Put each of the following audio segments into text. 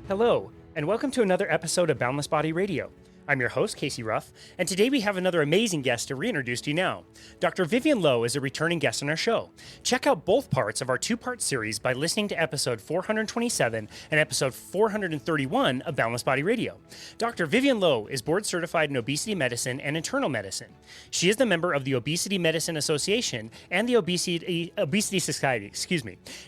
Hello, and welcome to another episode of Boundless Body Radio. I'm your host, Casey Ruff, and today we have another amazing guest to reintroduce to you now. Dr. Vyvyane Lowe is a returning guest on our show. Check out both parts of our two-part series by listening to episode 427 and episode 431 of Boundless Body Radio. Dr. Vyvyane Lowe is board certified in obesity medicine and internal medicine. She is the member of the Obesity Medicine Association and the Obesity Society,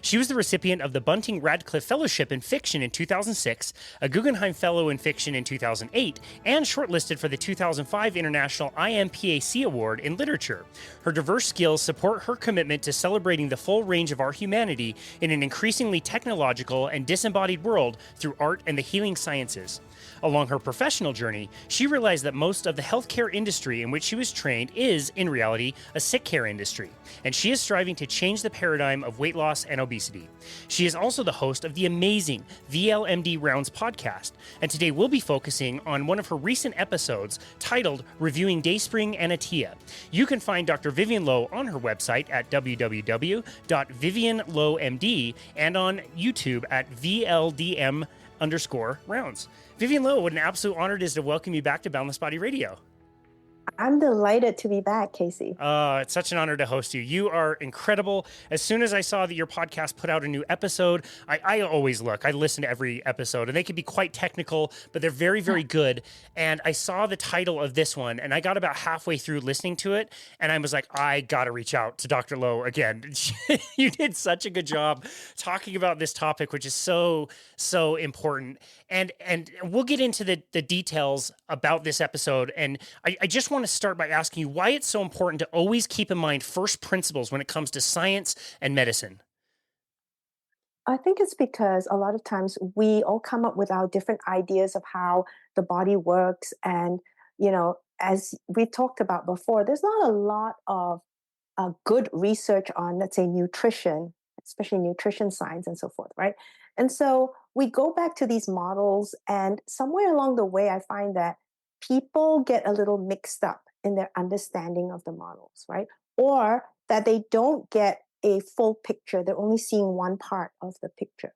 She was the recipient of the Bunting Radcliffe Fellowship in Fiction in 2006, a Guggenheim Fellow in Fiction in 2008, and shortlisted for the 2005 International IMPAC Award in Literature. Her diverse skills support her commitment to celebrating the full range of our humanity in an increasingly technological and disembodied world through art and the healing sciences. Along her professional journey, she realized that most of the healthcare industry in which she was trained is, in reality, a sick care industry, and she is striving to change the paradigm of weight loss and obesity. She is also the host of the amazing VLMD Rounds podcast, and today we'll be focusing on one of her recent episodes titled Reviewing Dayspring and Attia. You can find Dr. Vyvyane Lowe on her website at www.vyvyanelowemd and on YouTube at VLDM_rounds. Vyvyane Lowe, what an absolute honor it is to welcome you back to Boundless Body Radio. I'm delighted to be back, Casey. It's such an honor to host you. You are incredible. As soon as I saw that your podcast put out a new episode, I always look. I listen to every episode, and they can be quite technical, but they're very, very good. And I saw the title of this one, and I got about halfway through listening to it, and I was like, I got to reach out to Dr. Lowe again. You did such a good job talking about this topic, which is so, so important. And we'll get into the details about this episode. And I just want to start by asking you why it's so important to always keep in mind first principles when it comes to science and medicine. I think it's because a lot of times we all come up with our different ideas of how the body works. And, as we talked about before, there's not a lot of good research on, let's say, nutrition, especially nutrition science and so forth, right? And so we go back to these models, and somewhere along the way, I find that people get a little mixed up in their understanding of the models, right? Or that they don't get a full picture. They're only seeing one part of the picture,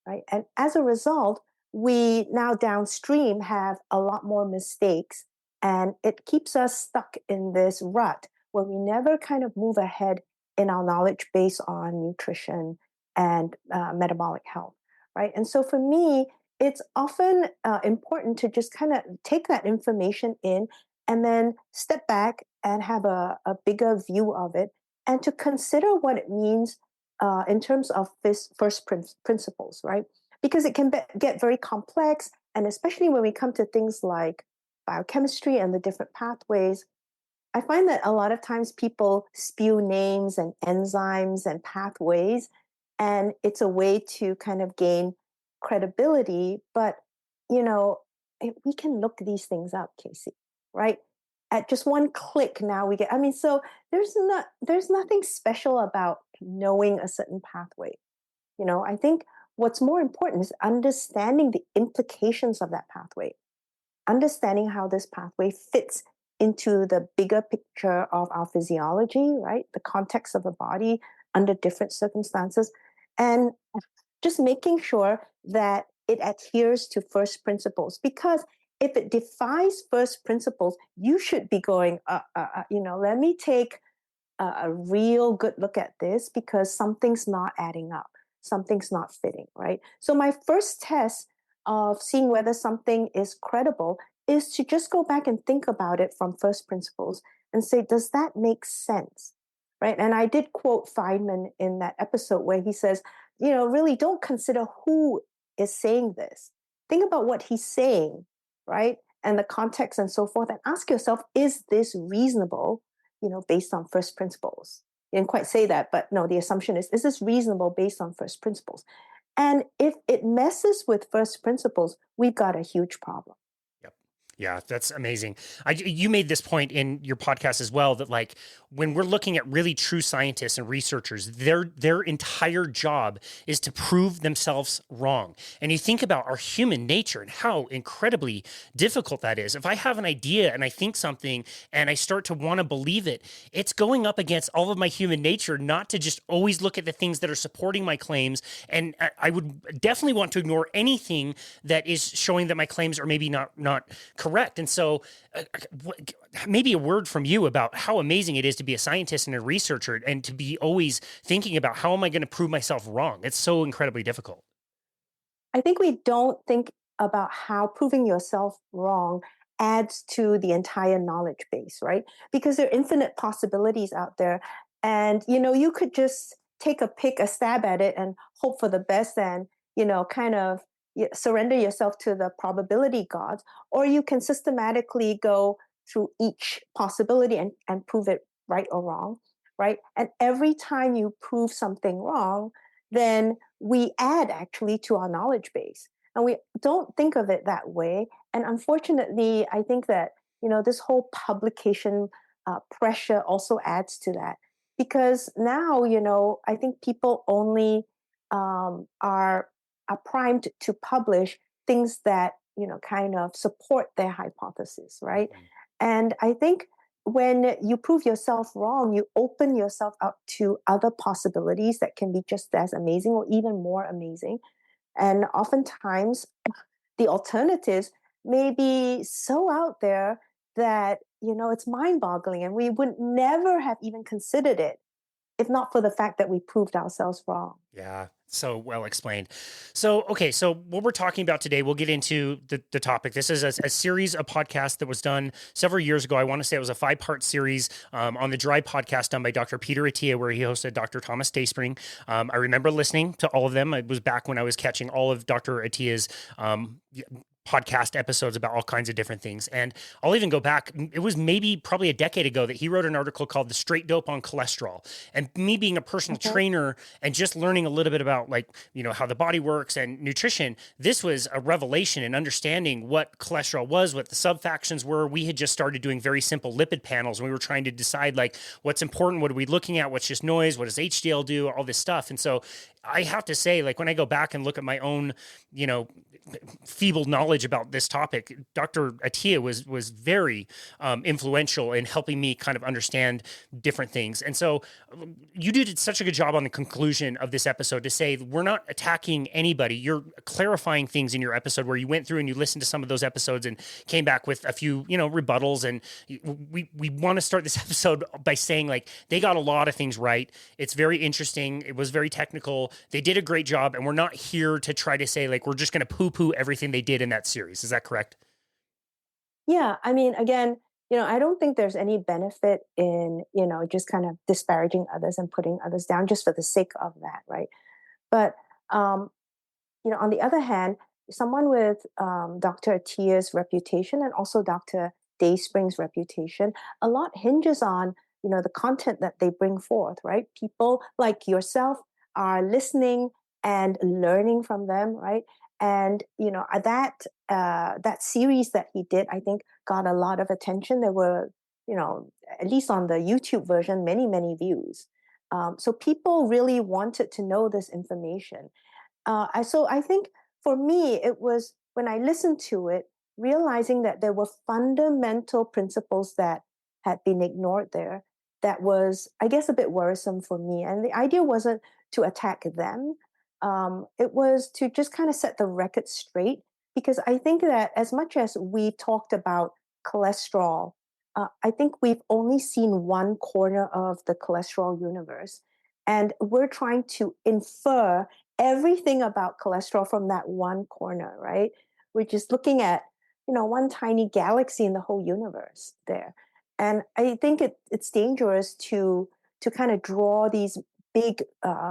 right? And as a result, we now downstream have a lot more mistakes, and it keeps us stuck in this rut where we never kind of move ahead in our knowledge based on nutrition and metabolic health, right? And so for me, it's often important to just kind of take that information in and then step back and have a bigger view of it, and to consider what it means in terms of this first principles, right? Because it can get very complex, and especially when we come to things like biochemistry and the different pathways, I find that a lot of times people spew names and enzymes and pathways, and it's a way to kind of gain credibility. But, we can look these things up, Casey, right? At just one click now we get, so there's nothing special about knowing a certain pathway. I think what's more important is understanding the implications of that pathway, understanding how this pathway fits into the bigger picture of our physiology, right? The context of the body under different circumstances, and just making sure that it adheres to first principles. Because if it defies first principles, you should be going, let me take a real good look at this, because something's not adding up. Something's not fitting, right? So my first test of seeing whether something is credible is to just go back and think about it from first principles and say, does that make sense, right? And I did quote Feynman in that episode where he says, really don't consider who is saying this. Think about what he's saying, right? And the context and so forth, and ask yourself, is this reasonable, based on first principles? You didn't quite say that, but no, the assumption is this reasonable based on first principles? And if it messes with first principles, we've got a huge problem. Yeah, that's amazing. You made this point in your podcast as well, that when we're looking at really true scientists and researchers, their entire job is to prove themselves wrong. And you think about our human nature and how incredibly difficult that is. If I have an idea and I think something and I start to want to believe it, it's going up against all of my human nature not to just always look at the things that are supporting my claims. And I would definitely want to ignore anything that is showing that my claims are maybe not correct. And so maybe a word from you about how amazing it is to be a scientist and a researcher and to be always thinking about how am I going to prove myself wrong? It's so incredibly difficult. I think we don't think about how proving yourself wrong adds to the entire knowledge base, right? Because there are infinite possibilities out there. And, you could just take a stab at it and hope for the best and, kind of surrender yourself to the probability gods. Or you can systematically go through each possibility and prove it right or wrong, right? And every time you prove something wrong, then we add actually to our knowledge base. And we don't think of it that way. And unfortunately, I think that, this whole publication pressure also adds to that. Because now, I think people only are primed to publish things that, kind of support their hypothesis, right? Mhm. And I think when you prove yourself wrong, you open yourself up to other possibilities that can be just as amazing or even more amazing. And oftentimes, the alternatives may be so out there that, it's mind boggling and we would never have even considered it if not for the fact that we proved ourselves wrong. Yeah, so well explained. So, okay, so what we're talking about today, we'll get into the topic. This is a series of podcasts that was done several years ago. I want to say it was a 5-part series on the Dry podcast done by Dr. Peter Attia, where he hosted Dr. Thomas Dayspring. I remember listening to all of them. It was back when I was catching all of Dr. Attia's podcast episodes about all kinds of different things. And I'll even go back. It was probably a decade ago that he wrote an article called The Straight Dope on Cholesterol. And me being a personal trainer and just learning a little bit about how the body works and nutrition, this was a revelation in understanding what cholesterol was, what the subfractions were. We had just started doing very simple lipid panels. And we were trying to decide what's important, what are we looking at, what's just noise, what does HDL do, all this stuff. And so I have to say, when I go back and look at my own, feeble knowledge about this topic, Dr. Attia was very influential in helping me kind of understand different things. And so you did such a good job on the conclusion of this episode to say, we're not attacking anybody. You're clarifying things in your episode where you went through and you listened to some of those episodes and came back with a few, rebuttals. And we want to start this episode by saying they got a lot of things right. It's very interesting. It was very technical. They did a great job. And we're not here to try to say we're just going to poo-poo everything they did in that series. Is that correct? Yeah. I mean, again, I don't think there's any benefit in, just kind of disparaging others and putting others down just for the sake of that. Right. But, on the other hand, someone with Dr. Attia's reputation and also Dr. Dayspring's reputation, a lot hinges on, the content that they bring forth, right? People like yourself are listening and learning from them, right? And that series that he did, I think, got a lot of attention. There were, at least on the YouTube version, many views. So people really wanted to know this information. So I think for me, it was when I listened to it, realizing that there were fundamental principles that had been ignored there. That was, I guess, a bit worrisome for me. And the idea wasn't to attack them. It was to just kind of set the record straight, because I think that as much as we talked about cholesterol, I think we've only seen one corner of the cholesterol universe. And we're trying to infer everything about cholesterol from that one corner, right? We're just looking at, one tiny galaxy in the whole universe there. And I think it's dangerous to kind of draw these big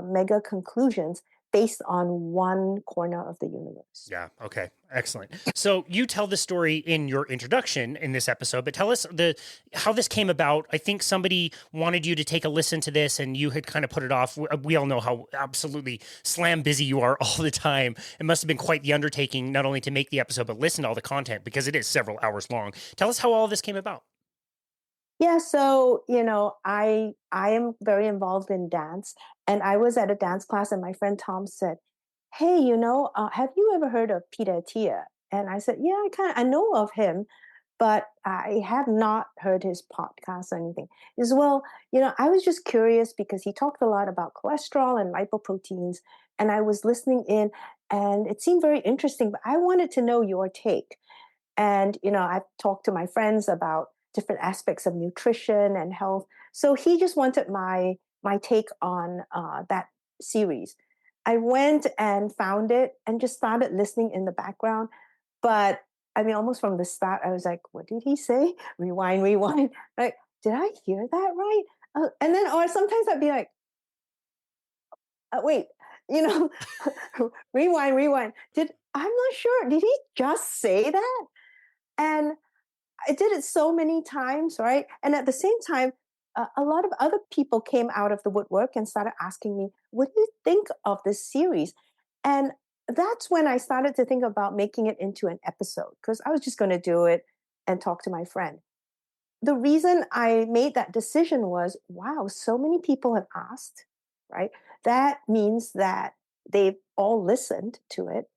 mega conclusions based on one corner of the universe. Yeah. Okay. Excellent. So you tell the story in your introduction in this episode, but tell us how this came about. I think somebody wanted you to take a listen to this and you had kind of put it off. We all know how absolutely slam busy you are all the time. It must have been quite the undertaking, not only to make the episode, but listen to all the content, because it is several hours long. Tell us how all this came about. Yeah, so I am very involved in dance, and I was at a dance class, and my friend Tom said, "Hey, have you ever heard of Peter Attia?" And I said, "Yeah, I know of him, but I have not heard his podcast or anything." As well, I was just curious because he talked a lot about cholesterol and lipoproteins, and I was listening in, and it seemed very interesting. But I wanted to know your take. And, I've talked to my friends about different aspects of nutrition and health. So he just wanted my take on that series. I went and found it and just started listening in the background. But I mean, almost from the start, I was like, what did he say? Rewind, rewind. Like, did I hear that right? And then, or sometimes I'd be like, wait, you know, rewind, rewind. I'm not sure. Did he just say that? And I did it so many times, right? And at the same time, a lot of other people came out of the woodwork and started asking me, "What do you think of this series?" And that's when I started to think about making it into an episode because I was just going to do it and talk to my friend. The reason I made that decision was, wow, so many people have asked, right? That means that they've all listened to it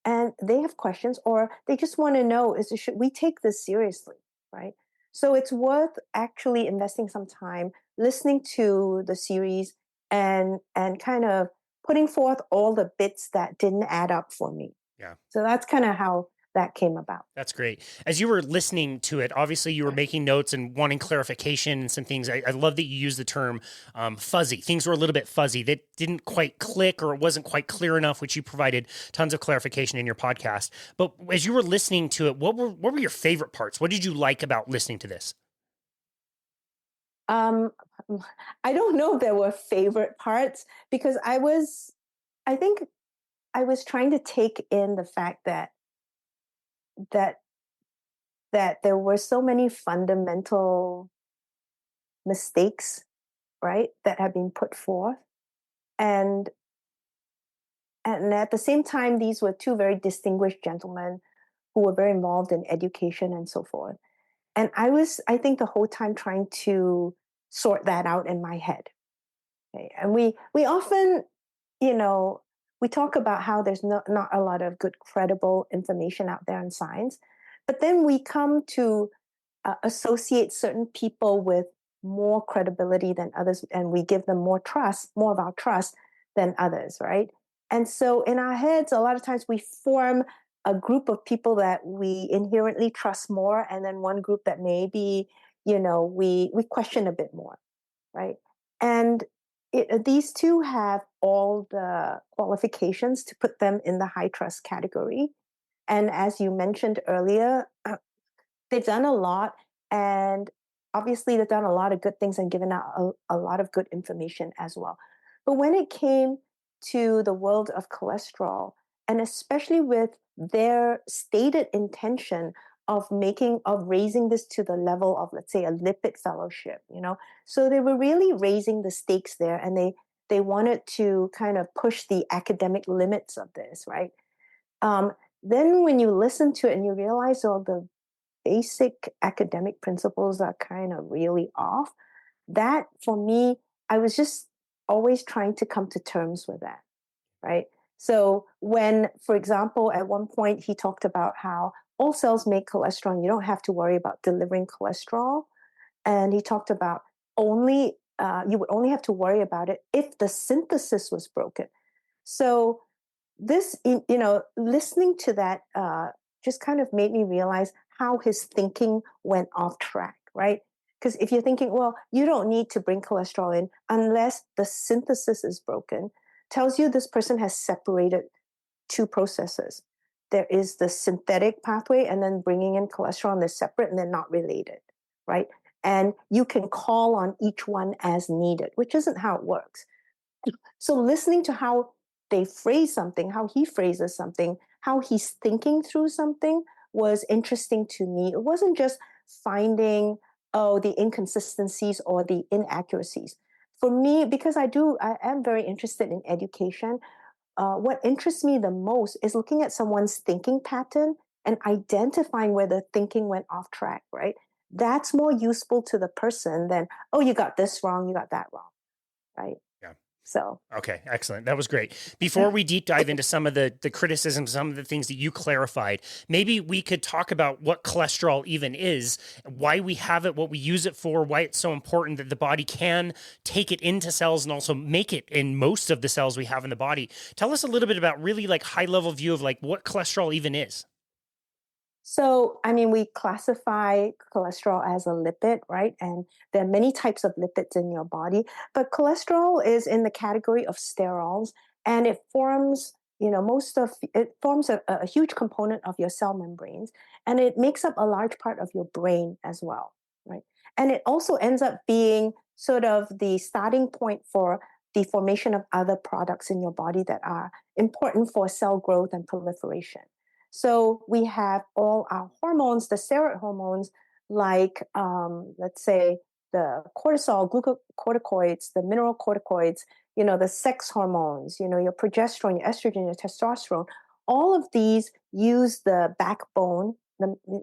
and they have questions or they just want to know should we take this seriously, right? So it's worth actually investing some time listening to the series and kind of putting forth all the bits that didn't add up for me. Yeah. So that's kind of how that came about. That's great. As you were listening to it, obviously you were making notes and wanting clarification and some things. I love that you use the term fuzzy. Things were a little bit fuzzy that didn't quite click or it wasn't quite clear enough, which you provided tons of clarification in your podcast. But as you were listening to it, what were your favorite parts? What did you like about listening to this? Um, I don't know if there were favorite parts because I think I was trying to take in the fact that that there were so many fundamental mistakes, right, that have been put forth. And and at the same time, these were two very distinguished gentlemen who were very involved in education and so forth. And I think, the whole time trying to sort that out in my head. Okay? And we often, you know, we talk about how there's not a lot of good, credible information out there in science, but then we come to associate certain people with more credibility than others, and we give them more of our trust than others, right? And so in our heads, a lot of times we form a group of people that we inherently trust more, and then one group that maybe we question a bit more, right? And these two have all the qualifications to put them in the high trust category. And as you mentioned earlier, they've done a lot, and obviously they've done a lot of good things and given out a lot of good information as well. But when it came to the world of cholesterol, and especially with their stated intention of raising this to the level of, let's say, a lipid fellowship, so they were really raising the stakes there, and they wanted to kind of push the academic limits of this, right? um, then when you listen to it and you realize all the basic academic principles are kind of really off. That for me, I was just always trying to come to terms with that, right? So when, for example, at one point he talked about how all cells make cholesterol and you don't have to worry about delivering cholesterol. And he talked about only you would only have to worry about it if the synthesis was broken. So listening to that just kind of made me realize how his thinking went off track, right? Because if you're thinking, well, you don't need to bring cholesterol in unless the synthesis is broken, tells you this person has separated two processes. There is the synthetic pathway, and then bringing in cholesterol, and they're separate and they're not related, right? And you can call on each one as needed, which isn't how it works. So listening to how they phrase something, how he phrases something, how he's thinking through something was interesting to me. It wasn't just finding, the inconsistencies or the inaccuracies. For me, because I am very interested in education, what interests me the most is looking at someone's thinking pattern and identifying where the thinking went off track, right? that's more useful to the person than, oh, you got this wrong, you got that wrong, right? Yeah. So Okay, excellent. That was great. Before we deep dive into some of the criticisms, some of the things that you clarified, maybe we could talk about what cholesterol even is, why we have it, what we use it for, why it's so important that the body can take it into cells and also make it in most of the cells we have in the body. Tell us a little bit about really like high level view of like what cholesterol even is. So, I mean, we classify cholesterol as a lipid, right? And there are many types of lipids in your body, but cholesterol is in the category of sterols, and it forms, it forms a huge component of your cell membranes, and it makes up a large part of your brain as well, right? And it also ends up being sort of the starting point for the formation of other products in your body that are important for cell growth and proliferation. So we have all our hormones, the steroid hormones, like let's say the cortisol, glucocorticoids, the mineral corticoids, the sex hormones, your progesterone, your estrogen, your testosterone. All of these use the backbone,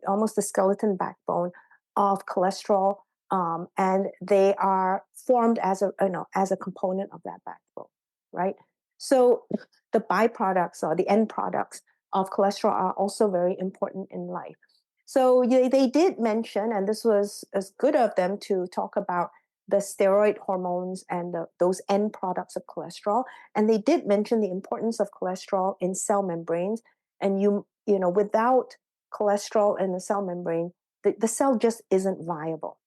almost the skeleton backbone of cholesterol, and they are formed as a component of that backbone, right? So the byproducts or the end products of cholesterol are also very important in life. So they did mention, and this was as good of them to talk about the steroid hormones and those end products of cholesterol. And they did mention the importance of cholesterol in cell membranes. And without cholesterol in the cell membrane, the cell just isn't viable,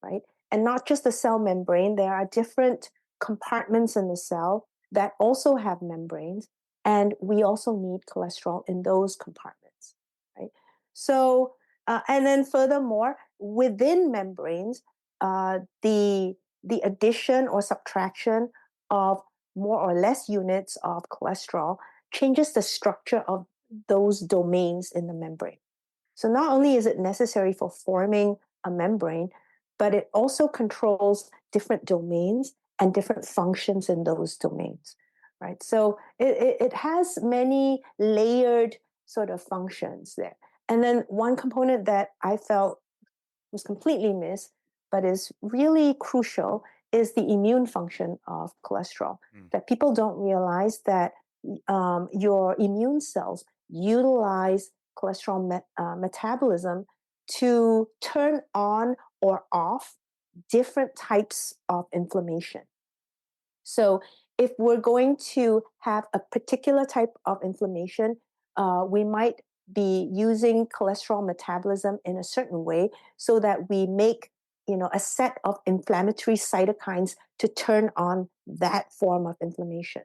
right? And not just the cell membrane, there are different compartments in the cell that also have membranes, and we also need cholesterol in those compartments, right? So, and then furthermore, within membranes, the addition or subtraction of more or less units of cholesterol changes the structure of those domains in the membrane. So not only is it necessary for forming a membrane, but it also controls different domains and different functions in those domains, right? So it has many layered sort of functions there. And then one component that I felt was completely missed, but is really crucial, is the immune function of cholesterol. Mm. That people don't realize that your immune cells utilize cholesterol metabolism to turn on or off different types of inflammation. So, if we're going to have a particular type of inflammation, we might be using cholesterol metabolism in a certain way so that we make a set of inflammatory cytokines to turn on that form of inflammation.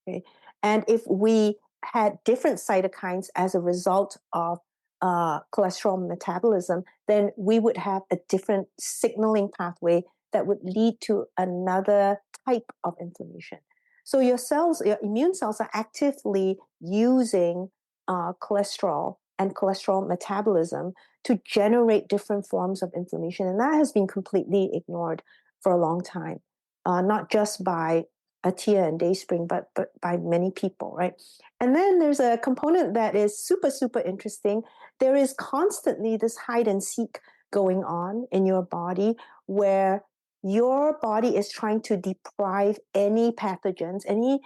Okay? And if we had different cytokines as a result of cholesterol metabolism, then we would have a different signaling pathway that would lead to another type of inflammation. So your cells, your immune cells, are actively using cholesterol and cholesterol metabolism to generate different forms of inflammation, and that has been completely ignored for a long time, not just by Attia and Dayspring, but by many people, right? And then there's a component that is super, super interesting. There is constantly this hide and seek going on in your body where your body is trying to deprive any pathogens, any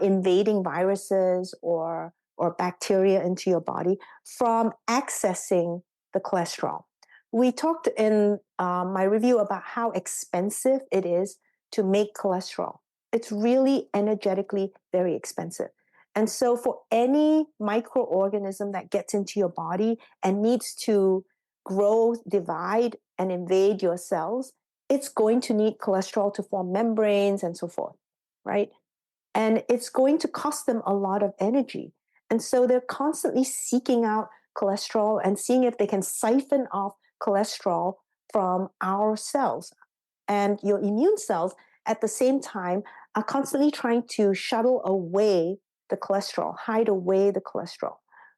invading viruses or bacteria into your body from accessing the cholesterol. We talked in my review about how expensive it is to make cholesterol. It's really energetically very expensive. And so, for any microorganism that gets into your body and needs to grow, divide, and invade your cells, it's going to need cholesterol to form membranes and so forth, right? And it's going to cost them a lot of energy. And so they're constantly seeking out cholesterol and seeing if they can siphon off cholesterol from our cells. And your immune cells, at the same time, are constantly trying to shuttle away the cholesterol, hide away the cholesterol,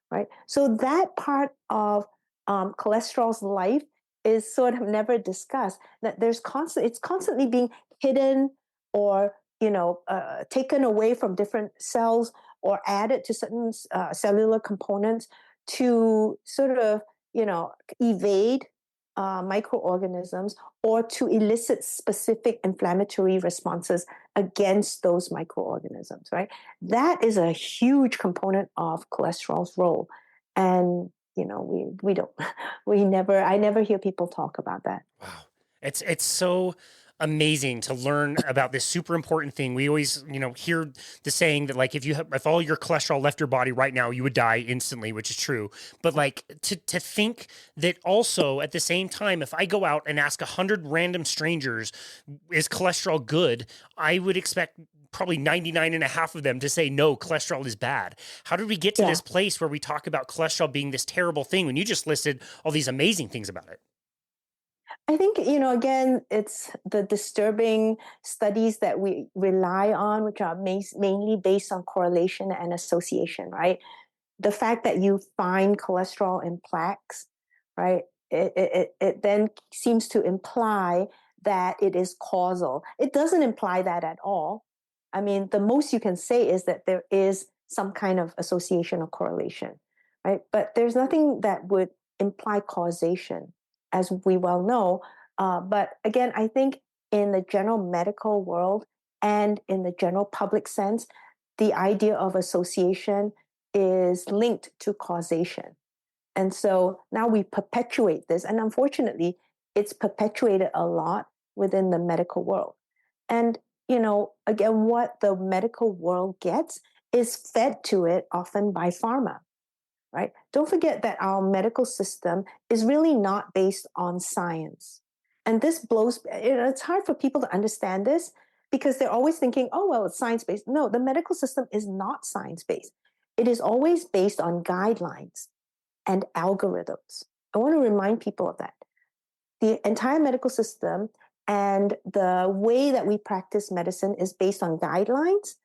right? So that part of cholesterol's life is sort of never discussed. That it's constantly being hidden or taken away from different cells or added to certain cellular components to sort of evade microorganisms or to elicit specific inflammatory responses against those microorganisms, right? That is a huge component of cholesterol's role. And, we don't, I never hear people talk about that. Wow. It's so amazing to learn about this super important thing. We always, hear the saying that like if all your cholesterol left your body right now, you would die instantly, which is true. But like to think that also at the same time, if I go out and ask 100 random strangers, is cholesterol good? I would expect probably 99 and a half of them to say no, cholesterol is bad. How did we get to Yeah. this place where we talk about cholesterol being this terrible thing when you just listed all these amazing things about it? I think, again, it's the disturbing studies that we rely on, which are mainly based on correlation and association, right? The fact that you find cholesterol in plaques, right? It then seems to imply that it is causal. It doesn't imply that at all. I mean, the most you can say is that there is some kind of association or correlation, right? But there's nothing that would imply causation, as we well know. But again, I think in the general medical world and in the general public sense, the idea of association is linked to causation. And so now we perpetuate this. And unfortunately, it's perpetuated a lot within the medical world. And, again, what the medical world gets is fed to it often by pharma, right? Don't forget that our medical system is really not based on science. And this blows, it's hard for people to understand this because they're always thinking, oh, well, it's science based. No, the medical system is not science based. It is always based on guidelines and algorithms. I want to remind people of that. The entire medical system and the way that we practice medicine is based on guidelines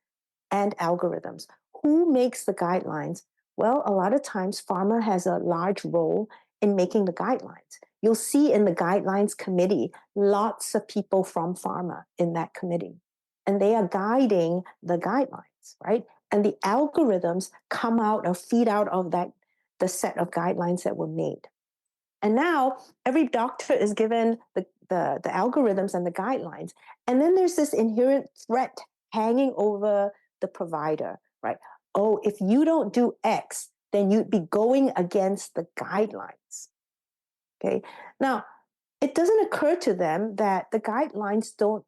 and algorithms. Who makes the guidelines? Well, a lot of times pharma has a large role in making the guidelines. You'll see in the guidelines committee lots of people from pharma in that committee, and they are guiding the guidelines, right? And the algorithms come out or feed out of that the set of guidelines that were made. And now every doctor is given the algorithms and the guidelines. And then there's this inherent threat hanging over the provider, right? Oh, if you don't do X, then you'd be going against the guidelines. Okay. Now, it doesn't occur to them that the guidelines don't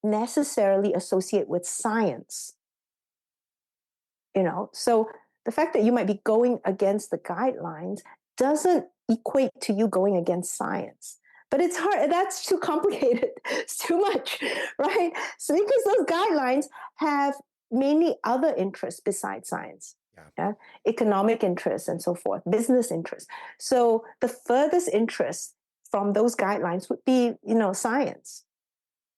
necessarily associate with science. So the fact that you might be going against the guidelines doesn't equate to you going against science. But it's hard. That's too complicated. It's too much, right? So because those guidelines have mainly other interests besides science. Yeah. Economic interests and so forth, business interests. So the furthest interest from those guidelines would be, science,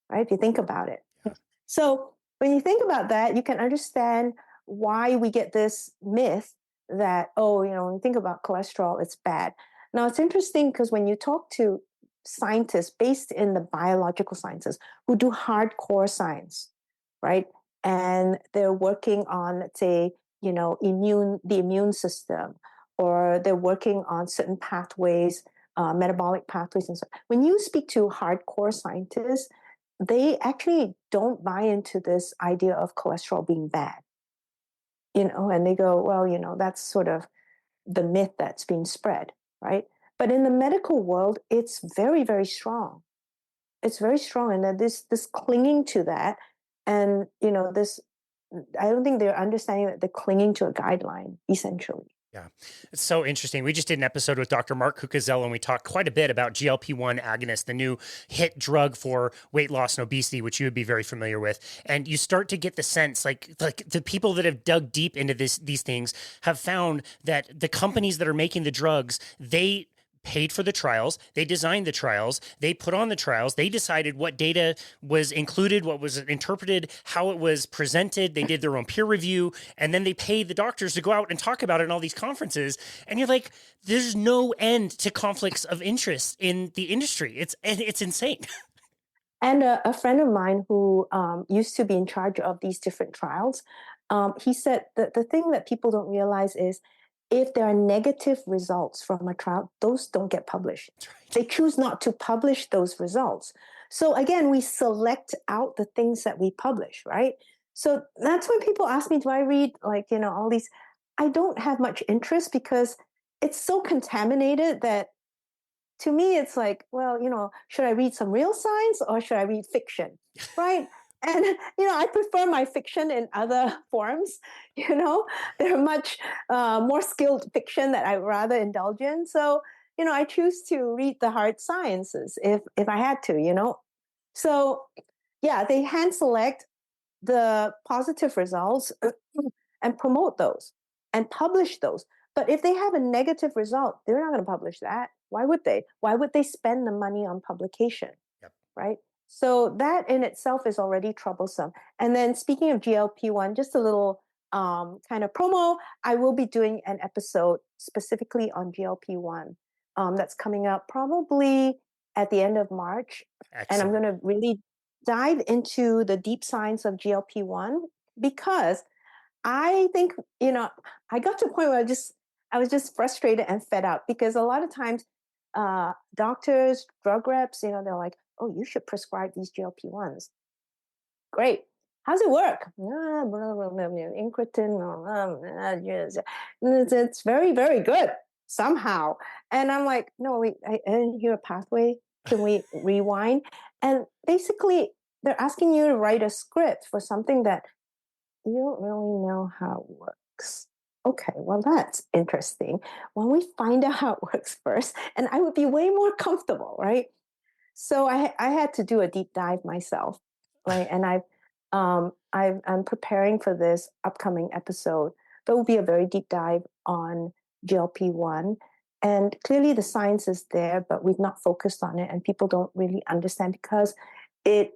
right? If you think about it. Yeah. So when you think about that, you can understand why we get this myth that, oh, when you think about cholesterol, it's bad. Now, it's interesting because when you talk to scientists based in the biological sciences who do hardcore science, right? And they're working on, let's say, the immune system, or they're working on certain pathways, metabolic pathways and so on. When you speak to hardcore scientists, they actually don't buy into this idea of cholesterol being bad, and they go, well, that's sort of the myth that's being spread, right? But in the medical world, it's very, very strong. It's very strong, and that this clinging to that, and this, I don't think they're understanding that they're clinging to a guideline essentially. Yeah, it's so interesting. We just did an episode with Dr. Mark Cucuzzello, and we talked quite a bit about GLP-1 agonist, the new hit drug for weight loss and obesity, which you would be very familiar with. And you start to get the sense, like the people that have dug deep into these things have found that the companies that are making the drugs, they paid for the trials, they designed the trials, they put on the trials, they decided what data was included, what was interpreted, how it was presented, they did their own peer review, and then they paid the doctors to go out and talk about it in all these conferences. And you're like, there's no end to conflicts of interest in the industry. It's insane. And a friend of mine who used to be in charge of these different trials, he said that the thing that people don't realize is if there are negative results from a trial, those don't get published. That's right. They choose not to publish those results. So again, we select out the things that we publish, right? So that's when people ask me, do I read like, all these? I don't have much interest because it's so contaminated that to me it's like, well, should I read some real science or should I read fiction? Right? And I prefer my fiction in other forms. you know there are much more skilled fiction that I rather indulge in. So I choose to read the hard sciences if I had to. So yeah, they hand select the positive results and promote those and publish those. But if they have a negative result, they're not going to publish that. Why would they? Why would they spend the money on publication? Yep. Right? So that in itself is already troublesome. And then speaking of GLP-1, just a little kind of promo, I will be doing an episode specifically on GLP-1 that's coming up probably at the end of March. And I'm Excellent. going to really dive into the deep science of GLP-1 because I think, I got to a point where I was just frustrated and fed up because a lot of times doctors, drug reps, they're like, oh, you should prescribe these GLP-1s. Great. How's it work? Incretin, yes. It's very, very good somehow. And I'm like, no, wait, I didn't hear a pathway. Can we rewind? And basically, they're asking you to write a script for something that you don't really know how it works. Okay, well, that's interesting. When we find out how it works first, and I would be way more comfortable, right? So I had to do a deep dive myself, right? And I'm preparing for this upcoming episode. There will be a very deep dive on GLP-1, and clearly the science is there, but we've not focused on it, and people don't really understand because it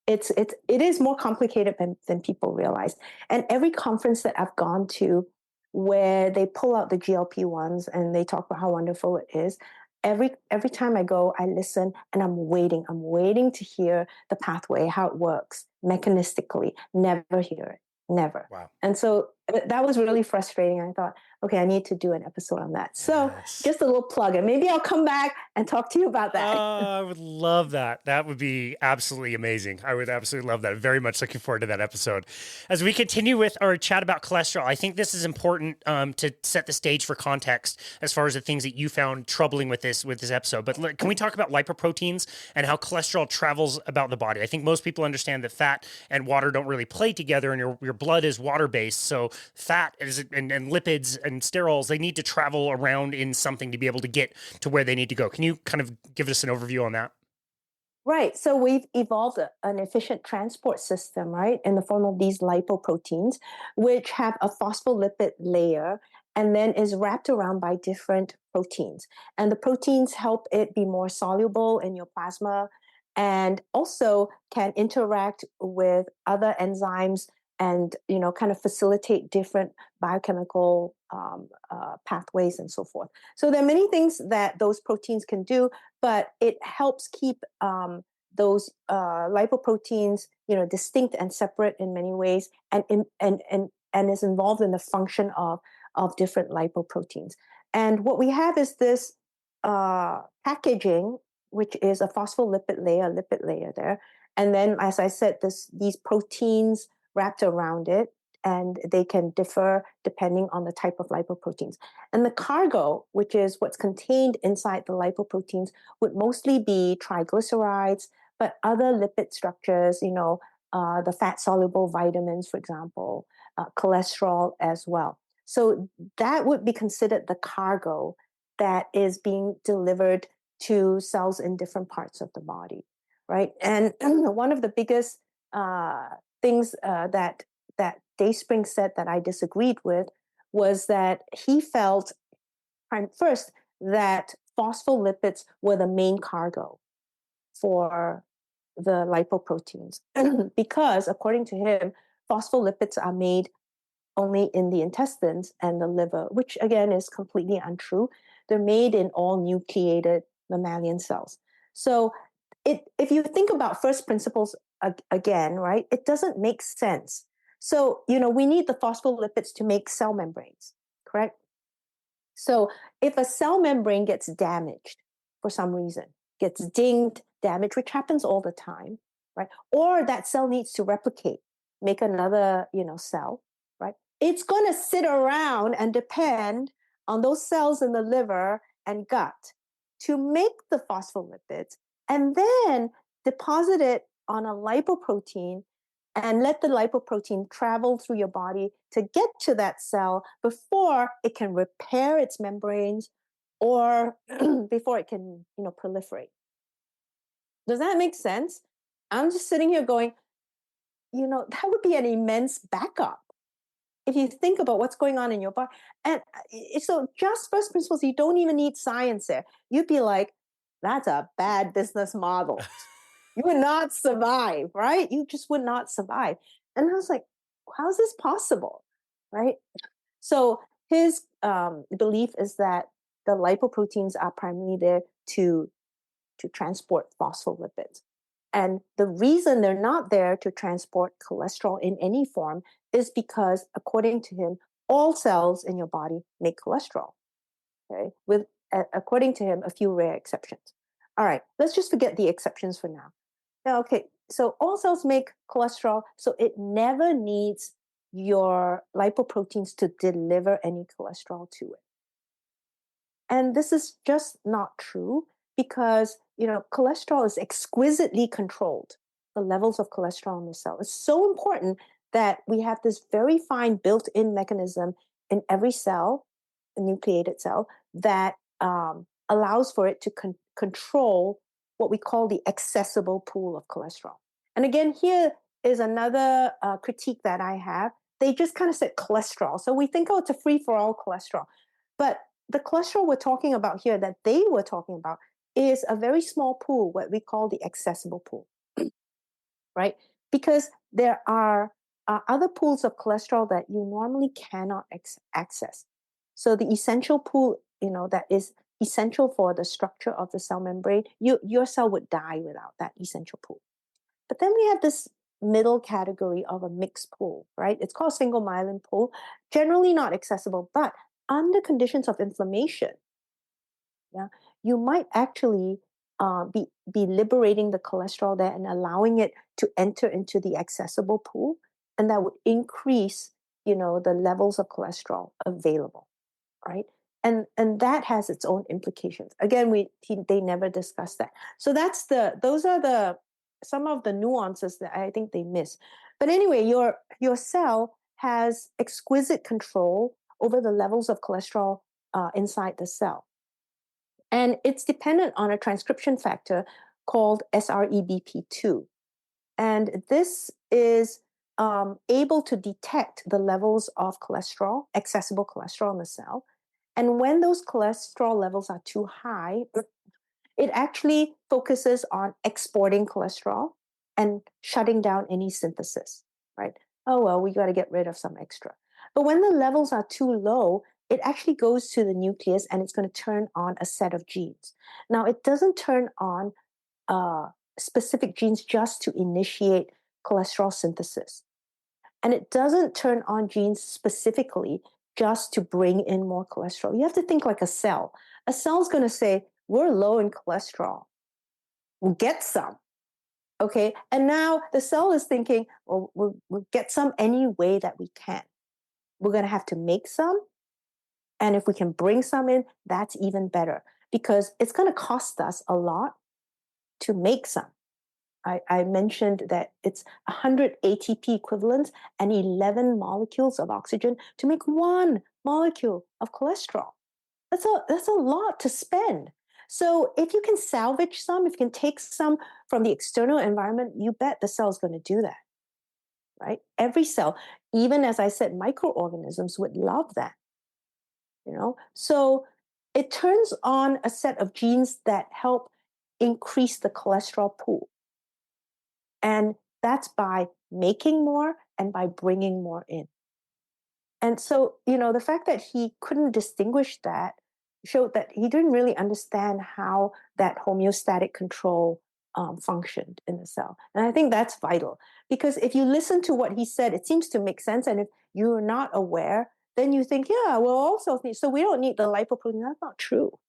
it is more complicated than people realize. And every conference that I've gone to where they pull out the GLP-1s and they talk about how wonderful it is, every time I go, I listen and I'm waiting to hear the pathway, how it works mechanistically. Never hear it. Never. Wow. And so that was really frustrating. I thought, okay, I need to do an episode on that. So Yes. just a little plug, and maybe I'll come back and talk to you about that. I would love that. That would be absolutely amazing. I would absolutely love that. Very much looking forward to that episode. As we continue with our chat about cholesterol, I think this is important to set the stage for context as far as the things that you found troubling with this episode. But can we talk about lipoproteins and how cholesterol travels about the body? I think most people understand that fat and water don't really play together, and your blood is water based. So fat and lipids and sterols, they need to travel around in something to be able to get to where they need to go. Can you kind of give us an overview on that? Right. So we've evolved an efficient transport system, right, in the form of these lipoproteins, which have a phospholipid layer and then is wrapped around by different proteins. And the proteins help it be more soluble in your plasma and also can interact with other enzymes and, kind of facilitate different biochemical pathways and so forth. So there are many things that those proteins can do, but it helps keep those lipoproteins, distinct and separate in many ways, and is involved in the function of different lipoproteins. And what we have is this packaging, which is a phospholipid layer, a lipid layer there, and then, as I said, these proteins wrapped around it, and they can differ depending on the type of lipoproteins. And the cargo, which is what's contained inside the lipoproteins, would mostly be triglycerides, but other lipid structures, the fat soluble vitamins, for example, cholesterol as well. So that would be considered the cargo that is being delivered to cells in different parts of the body, right? And one of the biggest things that Dayspring said that I disagreed with was that he felt first that phospholipids were the main cargo for the lipoproteins because according to him, phospholipids are made only in the intestines and the liver, which again is completely untrue. They're made in all nucleated mammalian cells. So if you think about first principles again, right, it doesn't make sense. So, we need the phospholipids to make cell membranes, correct? So if a cell membrane gets damaged for some reason, gets dinged, damaged, which happens all the time, right? Or that cell needs to replicate, make another, cell, right? It's going to sit around and depend on those cells in the liver and gut to make the phospholipids and then deposit it on a lipoprotein and let the lipoprotein travel through your body to get to that cell before it can repair its membranes or before it can, proliferate. Does that make sense? I'm just sitting here going, that would be an immense backup if you think about what's going on in your body. And so just first principles, you don't even need science there. You'd be like, that's a bad business model. You would not survive, right? You just would not survive. And I was like, how is this possible? Right? So his belief is that the lipoproteins are primarily there to transport phospholipids. And the reason they're not there to transport cholesterol in any form is because, according to him, all cells in your body make cholesterol. Okay, with according to him, a few rare exceptions. All right, let's just forget the exceptions for now. Okay, so all cells make cholesterol, so it never needs your lipoproteins to deliver any cholesterol to it. And this is just not true because, cholesterol is exquisitely controlled. The levels of cholesterol in the cell is so important that we have this very fine built-in mechanism in every cell, a nucleated cell, that allows for it to control what we call the accessible pool of cholesterol. And again, here is another critique that I have. They just kind of said cholesterol. So we think, oh, it's a free-for-all cholesterol. But the cholesterol we're talking about here, that they were talking about, is a very small pool, what we call the accessible pool, right? Because there are other pools of cholesterol that you normally cannot access. So the essential pool, that is essential for the structure of the cell membrane, your cell would die without that essential pool. But then we have this middle category of a mixed pool, right? It's called single myelin pool, generally not accessible, but under conditions of inflammation, yeah, you might actually be liberating the cholesterol there and allowing it to enter into the accessible pool, and that would increase, the levels of cholesterol available, right? And that has its own implications. Again, they never discussed that. So those are some of the nuances that I think they miss. But anyway, your cell has exquisite control over the levels of cholesterol inside the cell. And it's dependent on a transcription factor called SREBP2. And this is able to detect the levels of cholesterol, accessible cholesterol in the cell. And when those cholesterol levels are too high, it actually focuses on exporting cholesterol and shutting down any synthesis, right? Oh, well, we got to get rid of some extra. But when the levels are too low, it actually goes to the nucleus and it's going to turn on a set of genes. Now, it doesn't turn on specific genes just to initiate cholesterol synthesis. And it doesn't turn on genes specifically just to bring in more cholesterol. You have to think like a cell. A cell's going to say, we're low in cholesterol. We'll get some. Okay. And now the cell is thinking, well, we'll get some any way that we can. We're going to have to make some. And if we can bring some in, that's even better because it's going to cost us a lot to make some. I mentioned that it's 100 ATP equivalents and 11 molecules of oxygen to make one molecule of cholesterol. That's a lot to spend. So if you can salvage some, if you can take some from the external environment, you bet the cell is going to do that, right? Every cell, even as I said, microorganisms would love that, So it turns on a set of genes that help increase the cholesterol pool. And that's by making more and by bringing more in. And so, the fact that he couldn't distinguish that showed that he didn't really understand how that homeostatic control functioned in the cell. And I think that's vital because if you listen to what he said, it seems to make sense. And if you're not aware then you think, yeah, we'll also need, so we don't need the lipoprotein. That's not true.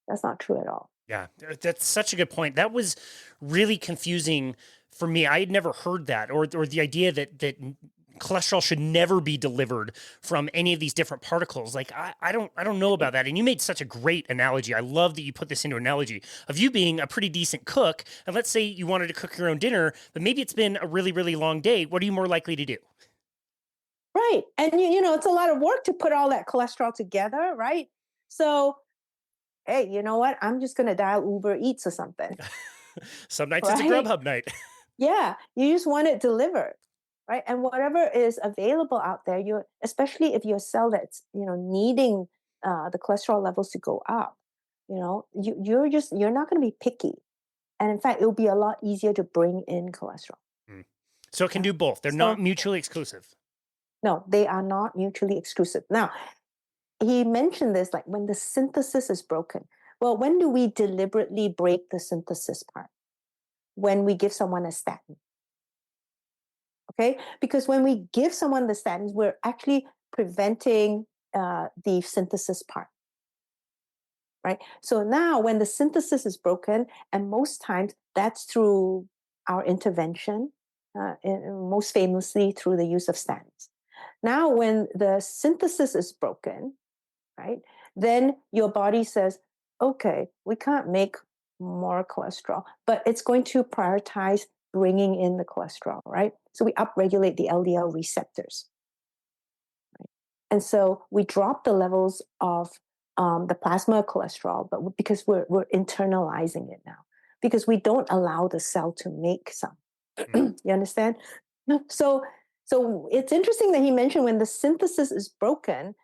That's not true at all. Yeah, that's such a good point. That was really confusing for me. I had never heard that, or the idea that cholesterol should never be delivered from any of these different particles. Like I don't know about that. And you made such a great analogy. I love that you put this into analogy of you being a pretty decent cook. And let's say you wanted to cook your own dinner, but maybe it's been a really, really long day. What are you more likely to do? Right. And it's a lot of work to put all that cholesterol together, right? So, hey, you know what? I'm just going to dial Uber Eats or something, Some nights it's a right? Grubhub night. Yeah, you just want it delivered, right? And whatever is available out there, especially if you're a cell that's needing the cholesterol levels to go up, you're not going to be picky, and in fact, it'll be a lot easier to bring in cholesterol. Mm. So it can do both. They're not mutually exclusive. No, they are not mutually exclusive. Now, he mentioned this, like when the synthesis is broken. Well, when do we deliberately break the synthesis part? When we give someone a statin. Okay, because when we give someone the statins, we're actually preventing the synthesis part, right? So now when the synthesis is broken, and most times that's through our intervention, most famously through the use of statins. Now when the synthesis is broken, right, then your body says, okay, we can't make more cholesterol, but it's going to prioritize bringing in the cholesterol, right? So we upregulate the LDL receptors. Right? And so we drop the levels of the plasma cholesterol, but because we're internalizing it now, because we don't allow the cell to make some. You understand? So it's interesting that he mentioned when the synthesis is broken,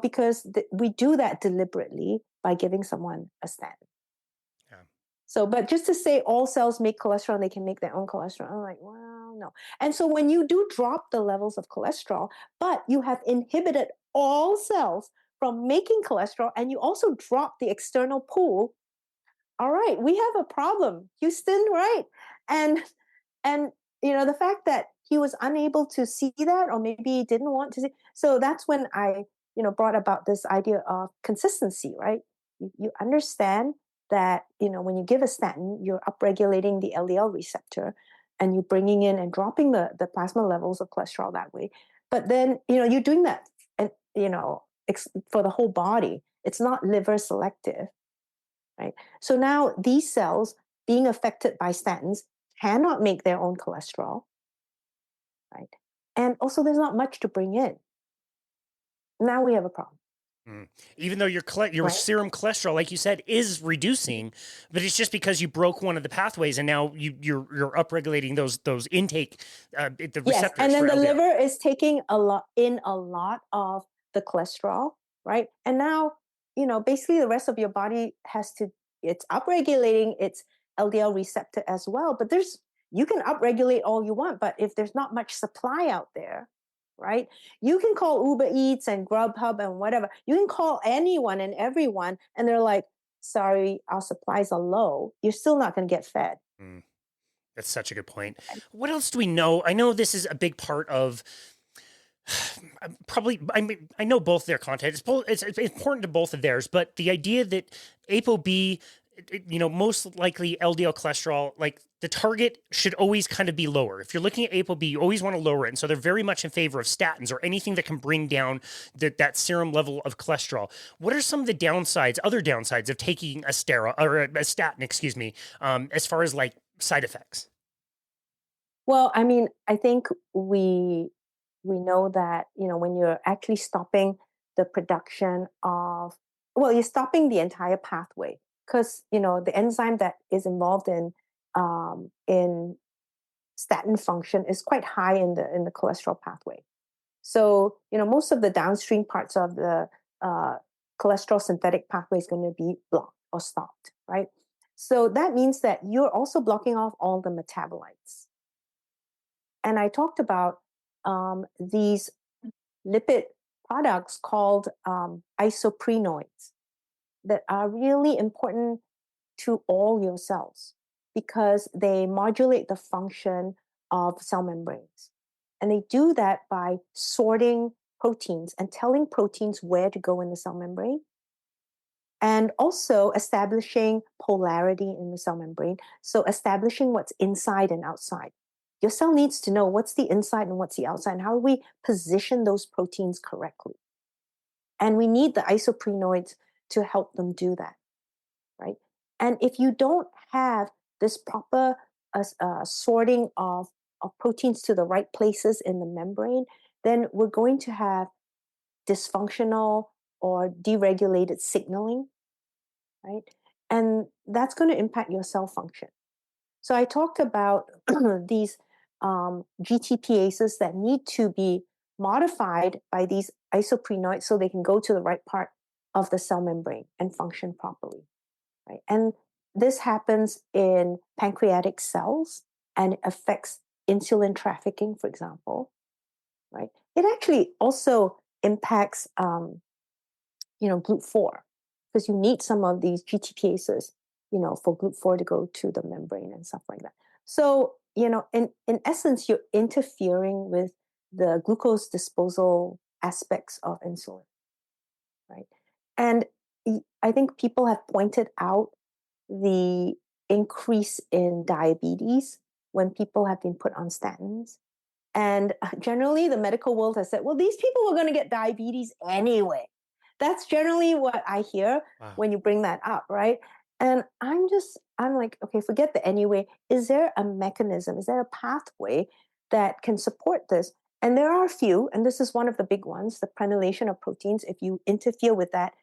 because we do that deliberately by giving someone a statin. Yeah. So, but just to say all cells make cholesterol and they can make their own cholesterol, I'm like, well, no. And so when you do drop the levels of cholesterol, but you have inhibited all cells from making cholesterol and you also drop the external pool, all right, we have a problem, Houston, right? And the fact that he was unable to see that, or maybe he didn't want to see, so that's when I brought about this idea of consistency, right? You understand that when you give a statin, you're upregulating the LDL receptor and you're bringing in and dropping the plasma levels of cholesterol that way, but then you're doing that, and for the whole body. It's not liver selective, right? So now these cells being affected by statins cannot make their own cholesterol, right? And also there's not much to bring in. Now we have a problem. Even though your right? serum cholesterol, like you said, is reducing, but it's just because you broke one of the pathways, and now you're upregulating those intake the receptors. Yes, and then for the LDL. liver is taking a lot of the cholesterol, right? And now basically the rest of your body it's upregulating its LDL receptor as well. But you can upregulate all you want, but if there's not much supply out there, right? You can call Uber Eats and Grubhub and whatever. You can call anyone and everyone, and they're like, sorry, our supplies are low. You're still not going to get fed. That's such a good point. What else do we know? I know this is a big part of probably, I know both their content. It's important to both of theirs, but the idea that ApoB, most likely LDL cholesterol, like the target should always kind of be lower. If you're looking at ApoB, you always want to lower it. And so they're very much in favor of statins or anything that can bring down that serum level of cholesterol. What are some of the other downsides of taking a statin, excuse me, as far as like side effects? Well, I mean, I think we know that when you're actually stopping the production of, well, you're stopping the entire pathway, because the enzyme that is involved in statin function is quite high in the cholesterol pathway. So most of the downstream parts of the cholesterol synthetic pathway is going to be blocked or stopped, right? So that means that you're also blocking off all the metabolites. And I talked about these lipid products called isoprenoids that are really important to all your cells because they modulate the function of cell membranes. And they do that by sorting proteins and telling proteins where to go in the cell membrane, and also establishing polarity in the cell membrane. So establishing what's inside and outside. Your cell needs to know what's the inside and what's the outside, and how do we position those proteins correctly. And we need the isoprenoids to help them do that, right? And if you don't have this proper sorting of proteins to the right places in the membrane, then we're going to have dysfunctional or deregulated signaling, right? And that's going to impact your cell function. So I talked about these GTPases that need to be modified by these isoprenoids so they can go to the right part of the cell membrane and function properly, right? And this happens in pancreatic cells and it affects insulin trafficking, for example, right? It actually also impacts, GLUT4, because you need some of these GTPases, for GLUT4 to go to the membrane and stuff like that. So, in essence, you're interfering with the glucose disposal aspects of insulin, right? And I think people have pointed out the increase in diabetes when people have been put on statins. And generally, the medical world has said, well, these people were going to get diabetes anyway. That's generally what I hear when you bring that up, right? And I'm like, okay, forget the anyway. Is there a mechanism? Is there a pathway that can support this? And there are a few, and this is one of the big ones, the prenylation of proteins. If you interfere with that,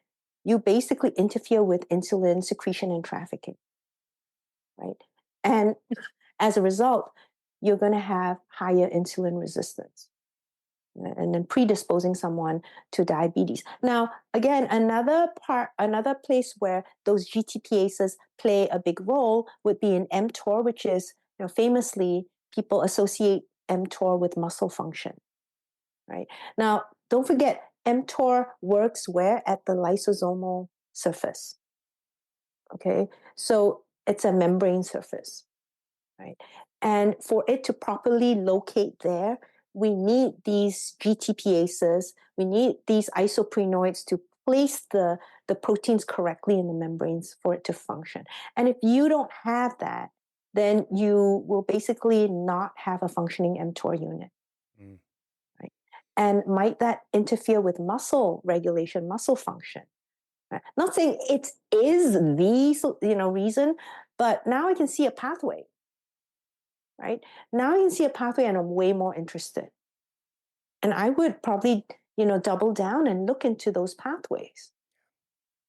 you basically interfere with insulin secretion and trafficking, right? And as a result, you're going to have higher insulin resistance and then predisposing someone to diabetes. Now, again, another place where those GTPases play a big role would be in mTOR, which is, famously people associate mTOR with muscle function, right? Now, don't forget, mTOR works where? At the lysosomal surface, okay? So it's a membrane surface, right? And for it to properly locate there, we need these GTPases, we need these isoprenoids to place the proteins correctly in the membranes for it to function. And if you don't have that, then you will basically not have a functioning mTOR unit. Mm. Right? And might that interfere with muscle regulation, muscle function? Right? Not saying it is the reason, but now I can see a pathway. Right? Now I can see a pathway and I'm way more interested. And I would probably, double down and look into those pathways,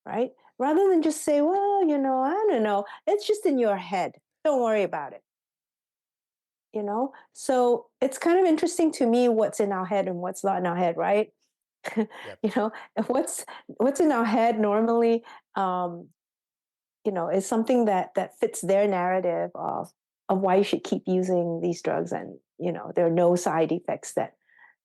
right? Rather than just say, well, I don't know. It's just in your head. Don't worry about it. So it's kind of interesting to me what's in our head and what's not in our head, right? Yep. What's in our head normally, is something that fits their narrative of why you should keep using these drugs, and there are no side effects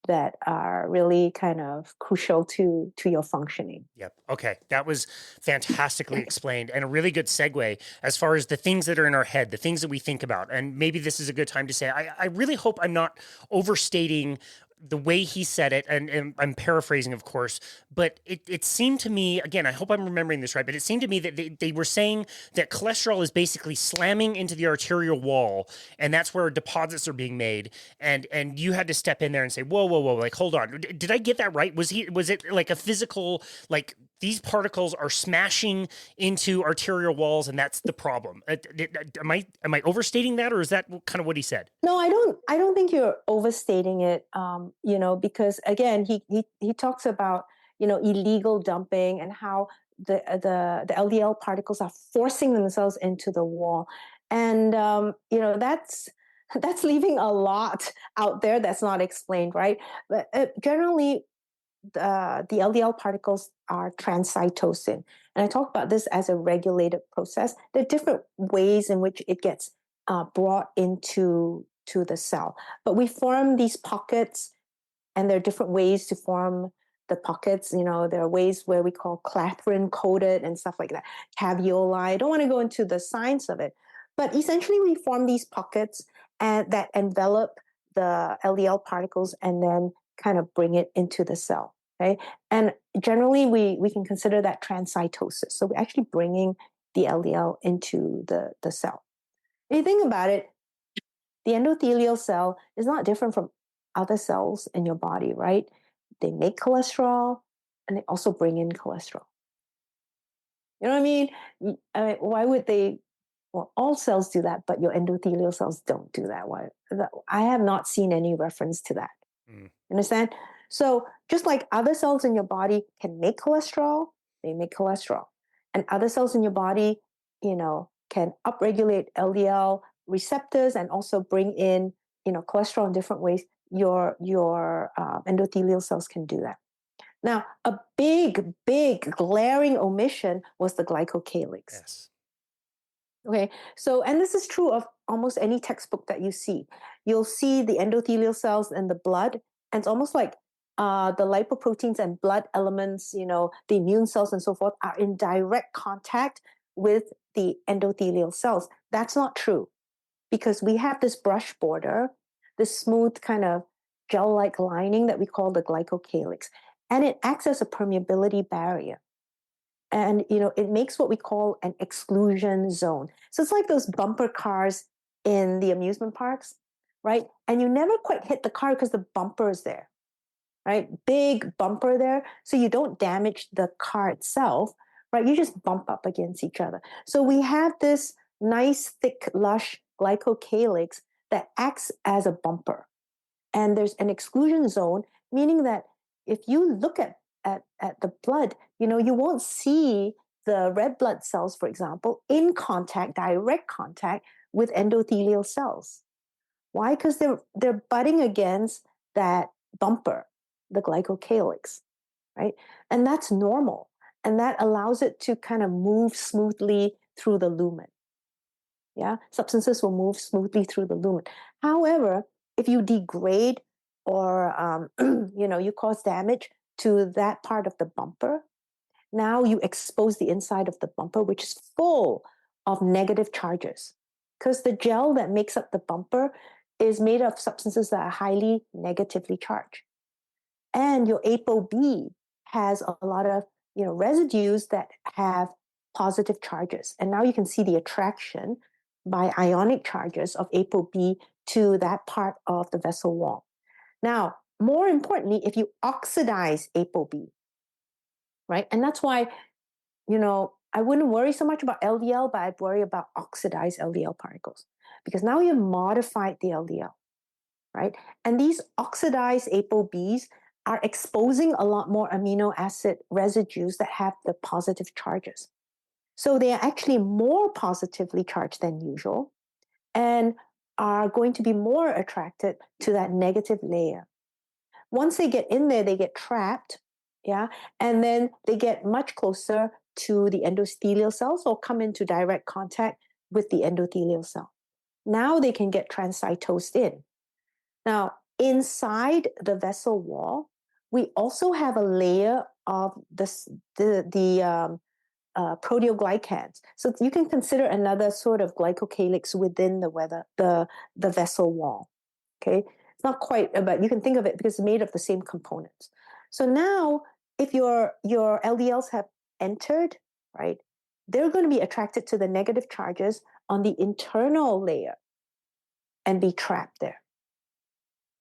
that are really kind of crucial to your functioning. Yep. Okay. That was fantastically explained and a really good segue as far as the things that are in our head, the things that we think about. And maybe this is a good time to say, I really hope I'm not overstating the way he said it, and I'm paraphrasing, of course, but it seemed to me, again, I hope I'm remembering this right, but it seemed to me that they were saying that cholesterol is basically slamming into the arterial wall, and that's where deposits are being made, and you had to step in there and say, whoa, like, hold on. Did I get that right? Was it like a physical, like, these particles are smashing into arterial walls, and that's the problem? Am I overstating that, or is that kind of what he said? No, I don't think you're overstating it. Because again, he talks about illegal dumping and how the LDL particles are forcing themselves into the wall, and that's leaving a lot out there that's not explained, right? But generally, the LDL particles are transcytosine. And I talk about this as a regulated process. There are different ways in which it gets brought into the cell. But we form these pockets, and there are different ways to form the pockets. There are ways where we call clathrin coated and stuff like that, caveoli. I don't want to go into the science of it. But essentially, we form these pockets that envelop the LDL particles, and then kind of bring it into the cell. Okay, and generally we can consider that transcytosis. So we're actually bringing the LDL into the cell. If you think about it, the endothelial cell is not different from other cells in your body, right? They make cholesterol and they also bring in cholesterol. You know what I mean? Why would they? Well, all cells do that, but your endothelial cells don't do that. Why? I have not seen any reference to that. Mm. Understand? So just like other cells in your body can make cholesterol, they make cholesterol. And other cells in your body, can upregulate LDL receptors and also bring in, cholesterol in different ways. Your endothelial cells can do that. Now, a big, big glaring omission was the glycocalyx. Yes. Okay, so, and this is true of almost any textbook that you see. You'll see the endothelial cells and the blood, and it's almost like the lipoproteins and blood elements, the immune cells and so forth, are in direct contact with the endothelial cells. That's not true because we have this brush border, this smooth kind of gel like lining that we call the glycocalyx, and it acts as a permeability barrier. And it makes what we call an exclusion zone. So it's like those bumper cars in the amusement parks, right? And you never quite hit the car because the bumper is there, right? Big bumper there, so you don't damage the car itself, right? You just bump up against each other. So we have this nice thick lush glycocalyx that acts as a bumper, and there's an exclusion zone, meaning that if you look at the blood, you won't see the red blood cells, for example, in contact, direct contact with endothelial cells. Why? Because they're butting against that bumper, the glycocalyx, right? And that's normal. And that allows it to kind of move smoothly through the lumen. Yeah, substances will move smoothly through the lumen. However, if you degrade or you cause damage to that part of the bumper, now you expose the inside of the bumper, which is full of negative charges, because the gel that makes up the bumper is made of substances that are highly negatively charged. And your ApoB has a lot of residues that have positive charges. And now you can see the attraction by ionic charges of ApoB to that part of the vessel wall. Now, more importantly, if you oxidize ApoB, right? And that's why, I wouldn't worry so much about LDL, but I'd worry about oxidized LDL particles, because now you've modified the LDL, right? And these oxidized ApoBs are exposing a lot more amino acid residues that have the positive charges. So they are actually more positively charged than usual and are going to be more attracted to that negative layer. Once they get in there, they get trapped, yeah, and then they get much closer to the endothelial cells or come into direct contact with the endothelial cell. Now they can get transcytosed in. Now, inside the vessel wall, we also have a layer of the proteoglycans. So you can consider another sort of glycocalyx within the vessel wall. Okay, it's not quite, but you can think of it because it's made of the same components. So now, if your LDLs have entered, right, they're going to be attracted to the negative charges on the internal layer and be trapped there.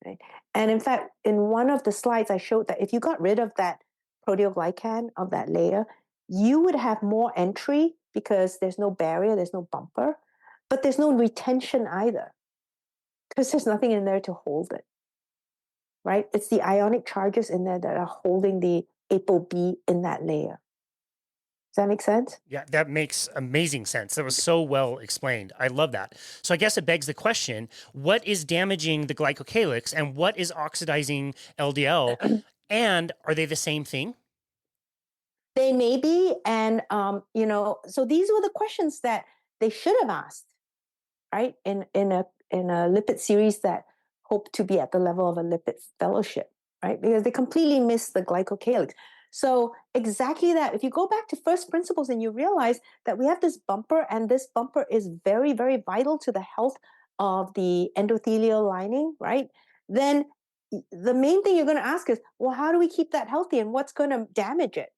Right? And in fact, in one of the slides, I showed that if you got rid of that proteoglycan of that layer, you would have more entry because there's no barrier, there's no bumper, but there's no retention either because there's nothing in there to hold it. Right? It's the ionic charges in there that are holding the ApoB in that layer. Does that make sense? Yeah, that makes amazing sense. That was so well explained. I love that. So I guess it begs the question, what is damaging the glycocalyx and what is oxidizing LDL? And are they the same thing? They may be. And, so these were the questions that they should have asked, right? In a lipid series that hoped to be at the level of a lipid fellowship, right? Because they completely missed the glycocalyx. So exactly that. If you go back to first principles and you realize that we have this bumper, and this bumper is very, very vital to the health of the endothelial lining, right? Then the main thing you're going to ask is, well, how do we keep that healthy and what's going to damage it?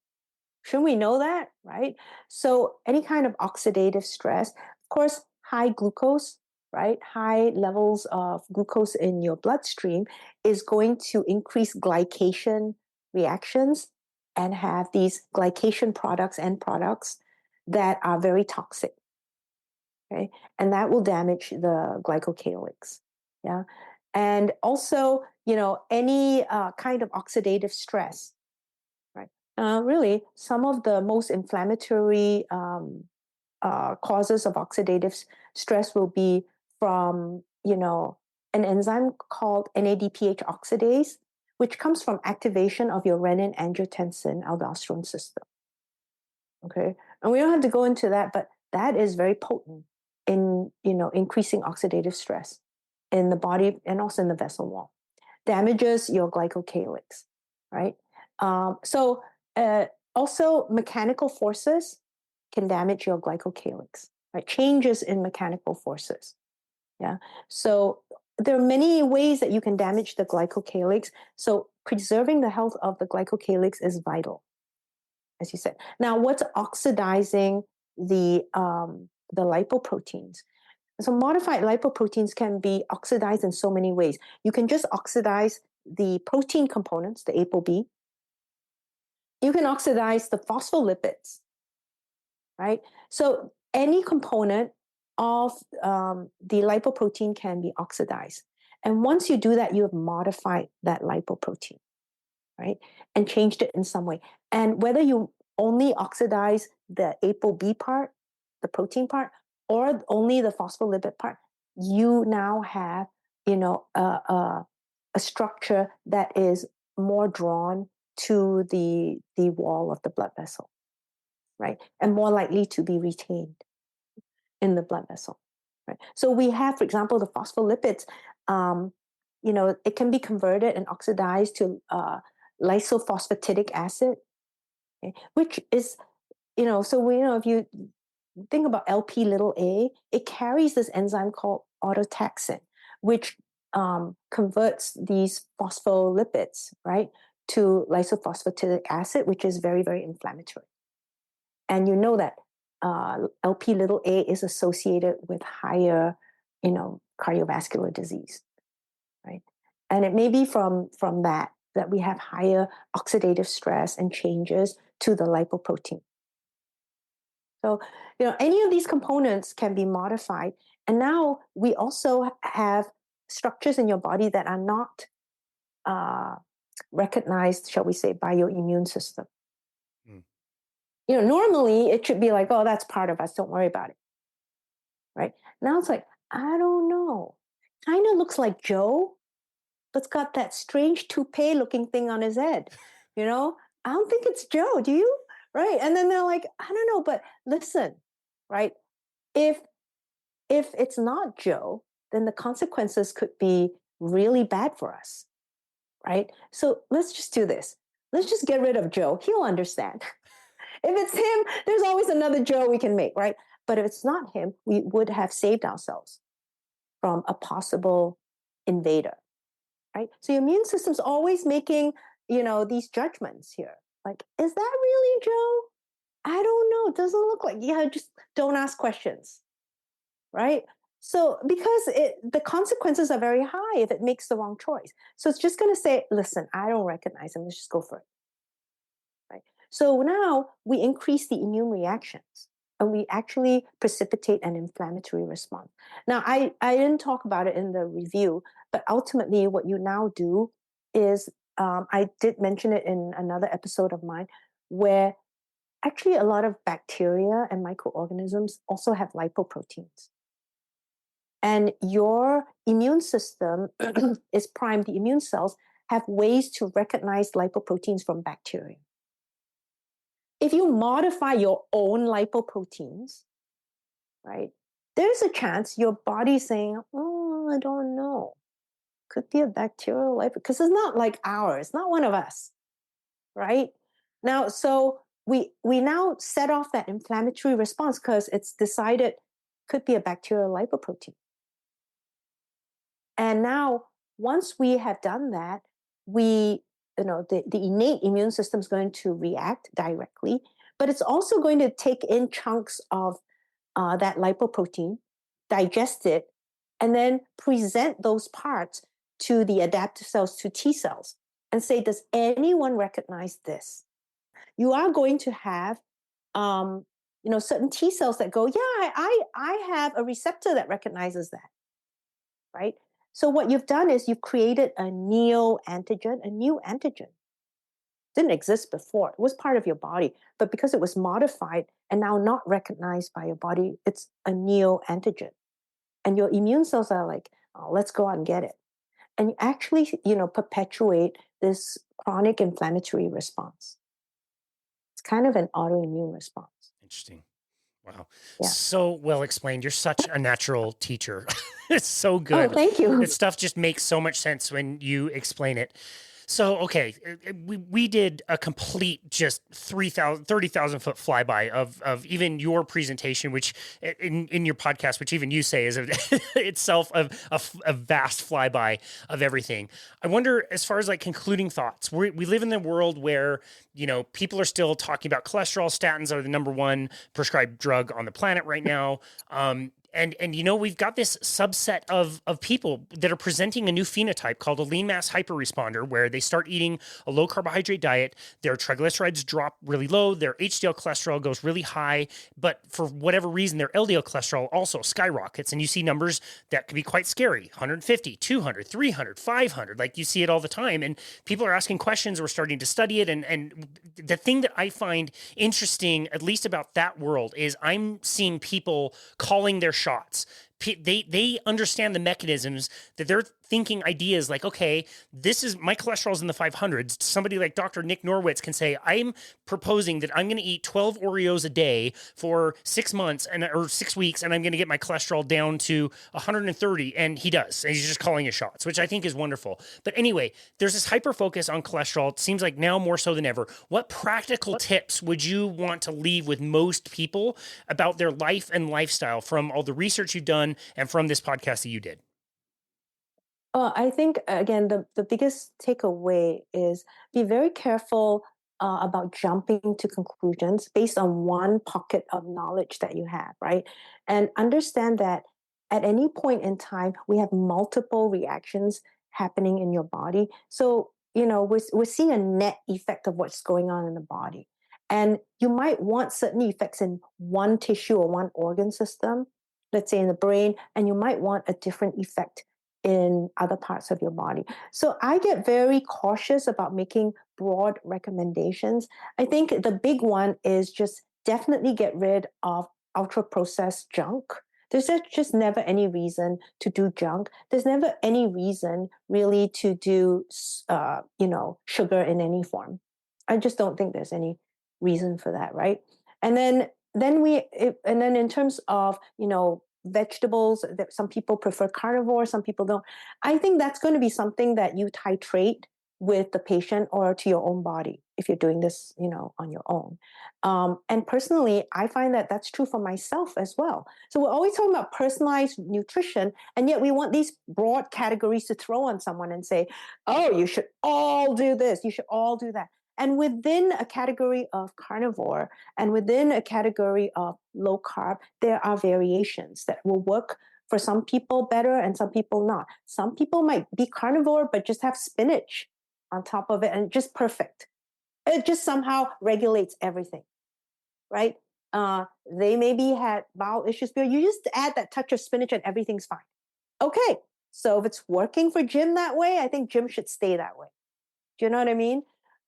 Shouldn't we know that, right? So any kind of oxidative stress, of course, high glucose, right? High levels of glucose in your bloodstream is going to increase glycation reactions and have these glycation products and products that are very toxic, okay? And that will damage the glycocalyx, yeah? And also, any kind of oxidative stress, right? Really, some of the most inflammatory causes of oxidative stress will be from, an enzyme called NADPH oxidase, which comes from activation of your renin angiotensin aldosterone system. Okay, and we don't have to go into that, but that is very potent in, increasing oxidative stress in the body and also in the vessel wall. Damages your glycocalyx, right? So also mechanical forces can damage your glycocalyx, right? Changes in mechanical forces. Yeah. So there are many ways that you can damage the glycocalyx. So preserving the health of the glycocalyx is vital, as you said. Now, what's oxidizing the lipoproteins? So modified lipoproteins can be oxidized in so many ways. You can just oxidize the protein components, the ApoB. You can oxidize the phospholipids, right? So any component of the lipoprotein can be oxidized. And once you do that, you have modified that lipoprotein, right? And changed it in some way. And whether you only oxidize the ApoB part, the protein part, or only the phospholipid part, you now have, a structure that is more drawn to the wall of the blood vessel, right? And more likely to be retained in the blood vessel, right? So we have, for example, the phospholipids, it can be converted and oxidized to lysophosphatidic acid, okay, which is, so if you think about LP little a, it carries this enzyme called autotaxin, which converts these phospholipids, right, to lysophosphatidic acid, which is very, very inflammatory. And you know that LP little a is associated with higher, cardiovascular disease, right? And it may be from that we have higher oxidative stress and changes to the lipoprotein. So, any of these components can be modified. And now we also have structures in your body that are not recognized, shall we say, by your immune system. Mm. Normally it should be like, oh, that's part of us. Don't worry about it. Right? Now it's like, I don't know. Kind of looks like Joe, but's got that strange toupee looking thing on his head. I don't think it's Joe. Do you? Right? And then they're like, I don't know, but listen, right? If it's not Joe, then the consequences could be really bad for us, right? So let's just do this. Let's just get rid of Joe. He'll understand. If it's him, there's always another Joe we can make, right? But if it's not him, we would have saved ourselves from a possible invader, right? So your immune system's always making, these judgments here. Like, is that really Joe? I don't know. It doesn't look like, just don't ask questions, right? So because the consequences are very high if it makes the wrong choice. So it's just going to say, listen, I don't recognize him. Let's just go for it, right? So now we increase the immune reactions and we actually precipitate an inflammatory response. Now, I didn't talk about it in the review, but ultimately what you now do is, I did mention it in another episode of mine, where actually a lot of bacteria and microorganisms also have lipoproteins. And your immune system is primed. The immune cells have ways to recognize lipoproteins from bacteria. If you modify your own lipoproteins, right, there's a chance your body's saying, oh, I don't know. Could be a bacterial lipo, because it's not like ours, not one of us, right? Now, so we now set off that inflammatory response because it's decided could be a bacterial lipoprotein. And now once we have done that, we, the innate immune system is going to react directly, but it's also going to take in chunks of that lipoprotein, digest it, and then present those parts to the adaptive cells, to T cells, and say, does anyone recognize this? You are going to have certain T cells that go, yeah, I have a receptor that recognizes that, right? So what you've done is you've created a neoantigen, a new antigen. Didn't exist before. It was part of your body, but because it was modified and now not recognized by your body, it's a neoantigen. And your immune cells are like, oh, let's go out and get it. And you actually, perpetuate this chronic inflammatory response. It's kind of an autoimmune response. Interesting. Wow. Yeah. So well explained. You're such a natural teacher. It's so Oh, good. thank you. This stuff just makes so much sense when you explain it. So, okay, we did a complete just 30,000 foot flyby of even your presentation, which in your podcast, which even you say is itself a vast flyby of everything. I wonder, as far as like concluding thoughts, we live in a world where, people are still talking about cholesterol. Statins are the number one prescribed drug on the planet right now. And we've got this subset of people that are presenting a new phenotype called a lean mass hyperresponder, where they start eating a low carbohydrate diet, their triglycerides drop really low, their HDL cholesterol goes really high, but for whatever reason, their LDL cholesterol also skyrockets. And you see numbers that can be quite scary, 150, 200, 300, 500, like you see it all the time. And people are asking questions, we're starting to study it. And the thing that I find interesting, at least about that world, is I'm seeing people calling their shots. They understand the mechanisms, that they're thinking ideas like, okay, this is my cholesterol's in the 500s. Somebody like Dr. Nick Norwitz can say, I'm proposing that I'm going to eat 12 Oreos a day for 6 months or 6 weeks, and I'm going to get my cholesterol down to 130. And he does. And he's just calling his shots, which I think is wonderful. But anyway, there's this hyper focus on cholesterol. It seems like now more so than ever. What practical tips would you want to leave with most people about their life and lifestyle from all the research you've done and from this podcast that you did? I think, again, the biggest takeaway is be very careful about jumping to conclusions based on one pocket of knowledge that you have, right? And understand that at any point in time, we have multiple reactions happening in your body. So, we're seeing a net effect of what's going on in the body. And you might want certain effects in one tissue or one organ system, let's say in the brain, and you might want a different effect in other parts of your body. So I get very cautious about making broad recommendations. I think the big one is just definitely get rid of ultra processed junk. There's just never any reason to do junk. There's never any reason really to do, sugar in any form. I just don't think there's any reason for that, right? And then in terms of, vegetables, that some people prefer carnivore, some people don't. I think that's going to be something that you titrate with the patient or to your own body if you're doing this, on your own. And personally, I find that that's true for myself as well. So we're always talking about personalized nutrition, and yet we want these broad categories to throw on someone and say, oh, you should all do this, you should all do that. And within a category of carnivore and within a category of low carb, there are variations that will work for some people better and some people not. Some people might be carnivore, but just have spinach on top of it and just perfect. It just somehow regulates everything, right? They maybe had bowel issues, but you just add that touch of spinach and everything's fine. Okay, so if it's working for Jim that way, I think Jim should stay that way. Do you know what I mean?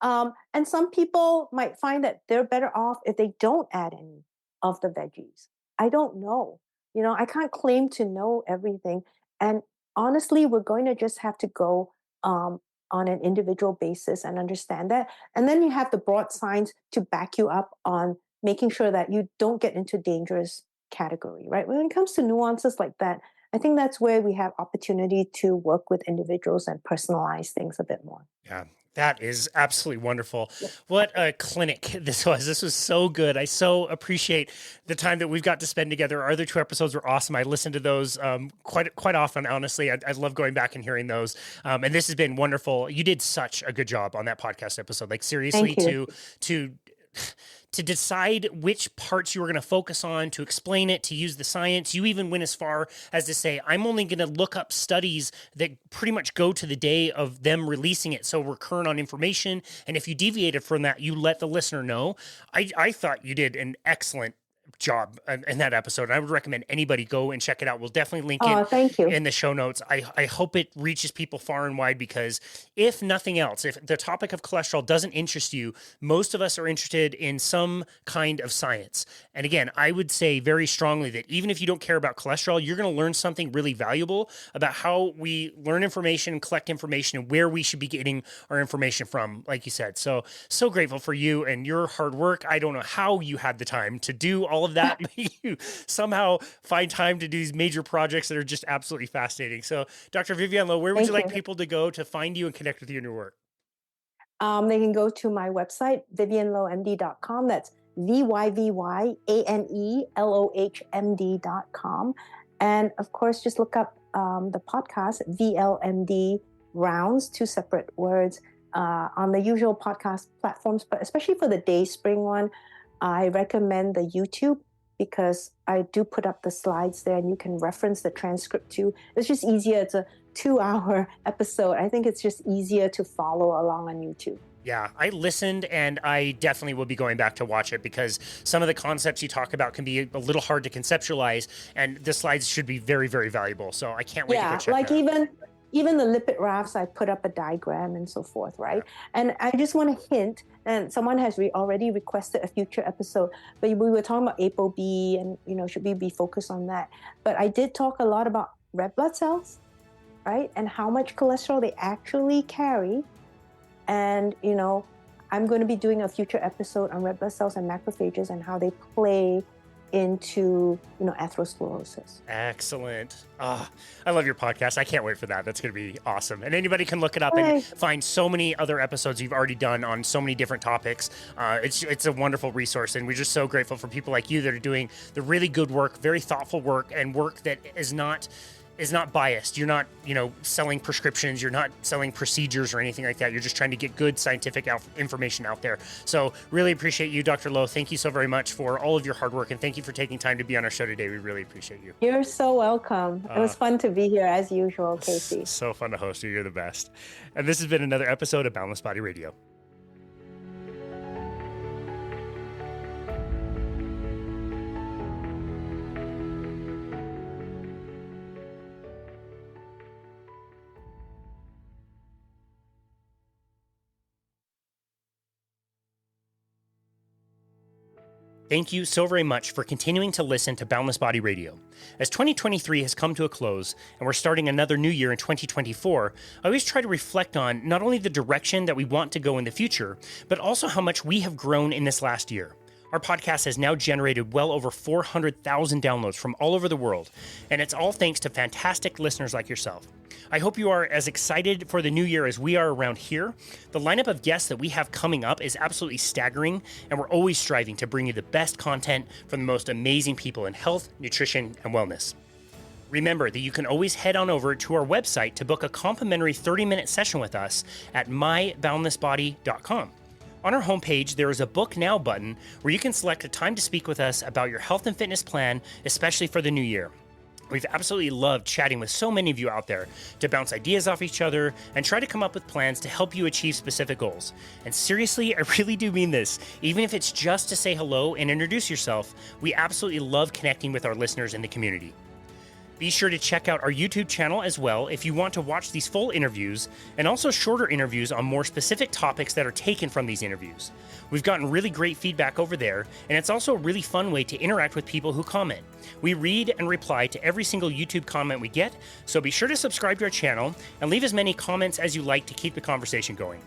And some people might find that they're better off if they don't add any of the veggies. I don't know. I can't claim to know everything. And honestly, we're going to just have to go on an individual basis and understand that. And then you have the broad signs to back you up on making sure that you don't get into dangerous category, right? When it comes to nuances like that, I think that's where we have opportunity to work with individuals and personalize things a bit more. Yeah. That is absolutely wonderful. Yeah. What a clinic this was. This was so good. I so appreciate the time that we've got to spend together. Our other 2 episodes were awesome. I listened to those quite often, honestly. I love going back and hearing those. And this has been wonderful. You did such a good job on that podcast episode. Like seriously, Thank you. to decide which parts you were going to focus on, to explain it, to use the science. You even went as far as to say, I'm only going to look up studies that pretty much go to the day of them releasing it, so we're current on information. And if you deviated from that, you let the listener know. I thought you did an excellent job in that episode. I would recommend anybody go and check it out. We'll definitely link it Thank you. in the show notes. I hope it reaches people far and wide, because if nothing else, if the topic of cholesterol doesn't interest you, most of us are interested in some kind of science. And again, I would say very strongly that even if you don't care about cholesterol, you're going to learn something really valuable about how we learn information, collect information, and where we should be getting our information from, like you said. So grateful for you and your hard work. I don't know how you had the time to do all of that, but you somehow find time to do these major projects that are just absolutely fascinating. So Dr. Vyvyane Low, where would you like people to go to find you and connect with you in your work? They can go to my website, vyvyanelohmd.com. That's VYVYANELOHMD.com. And of course, just look up the podcast, VLMD Rounds, 2 separate words, on the usual podcast platforms. But especially for the Dayspring one, I recommend the YouTube, because I do put up the slides there and you can reference the transcript too. It's just easier. It's a 2-hour episode. I think it's just easier to follow along on YouTube. Yeah, I listened, and I definitely will be going back to watch it, because some of the concepts you talk about can be a little hard to conceptualize, and the slides should be very, very valuable. So I can't wait to go check like that out. even the lipid rafts, I put up a diagram and so forth, right? Yeah. And I just want to hint, and someone has already requested a future episode, but we were talking about ApoB and, should we be focused on that? But I did talk a lot about red blood cells, right? And how much cholesterol they actually carry. And, I'm going to be doing a future episode on red blood cells and macrophages and how they play into, atherosclerosis. Excellent. I love your podcast. I can't wait for that. That's going to be awesome. And anybody can look it up and find so many other episodes you've already done on so many different topics. It's a wonderful resource, and we're just so grateful for people like you that are doing the really good work, very thoughtful work, and work that is not biased. You're not, selling prescriptions. You're not selling procedures or anything like that. You're just trying to get good scientific information out there. So really appreciate you, Dr. Low. Thank you so very much for all of your hard work, and thank you for taking time to be on our show today. We really appreciate you. You're so welcome. It was fun to be here as usual, Casey. So fun to host you. You're the best. And this has been another episode of Boundless Body Radio. Thank you so very much for continuing to listen to Boundless Body Radio. As 2023 has come to a close and we're starting another new year in 2024, I always try to reflect on not only the direction that we want to go in the future, but also how much we have grown in this last year. Our podcast has now generated well over 400,000 downloads from all over the world, and it's all thanks to fantastic listeners like yourself. I hope you are as excited for the new year as we are around here. The lineup of guests that we have coming up is absolutely staggering, and we're always striving to bring you the best content from the most amazing people in health, nutrition, and wellness. Remember that you can always head on over to our website to book a complimentary 30-minute session with us at myboundlessbody.com. On our homepage, there is a Book Now button where you can select a time to speak with us about your health and fitness plan, especially for the new year. We've absolutely loved chatting with so many of you out there to bounce ideas off each other and try to come up with plans to help you achieve specific goals. And seriously, I really do mean this. Even if it's just to say hello and introduce yourself, we absolutely love connecting with our listeners in the community. Be sure to check out our YouTube channel as well if you want to watch these full interviews and also shorter interviews on more specific topics that are taken from these interviews. We've gotten really great feedback over there, and it's also a really fun way to interact with people who comment. We read and reply to every single YouTube comment we get, so be sure to subscribe to our channel and leave as many comments as you like to keep the conversation going.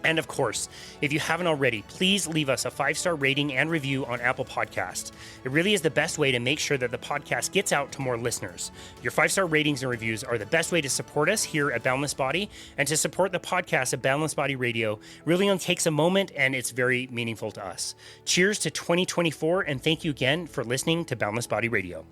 And of course, if you haven't already, please leave us a 5-star rating and review on Apple Podcasts. It really is the best way to make sure that the podcast gets out to more listeners. Your 5-star ratings and reviews are the best way to support us here at Boundless Body, and to support the podcast at Boundless Body Radio really only takes a moment, and it's very meaningful to us. Cheers to 2024, and thank you again for listening to Boundless Body Radio.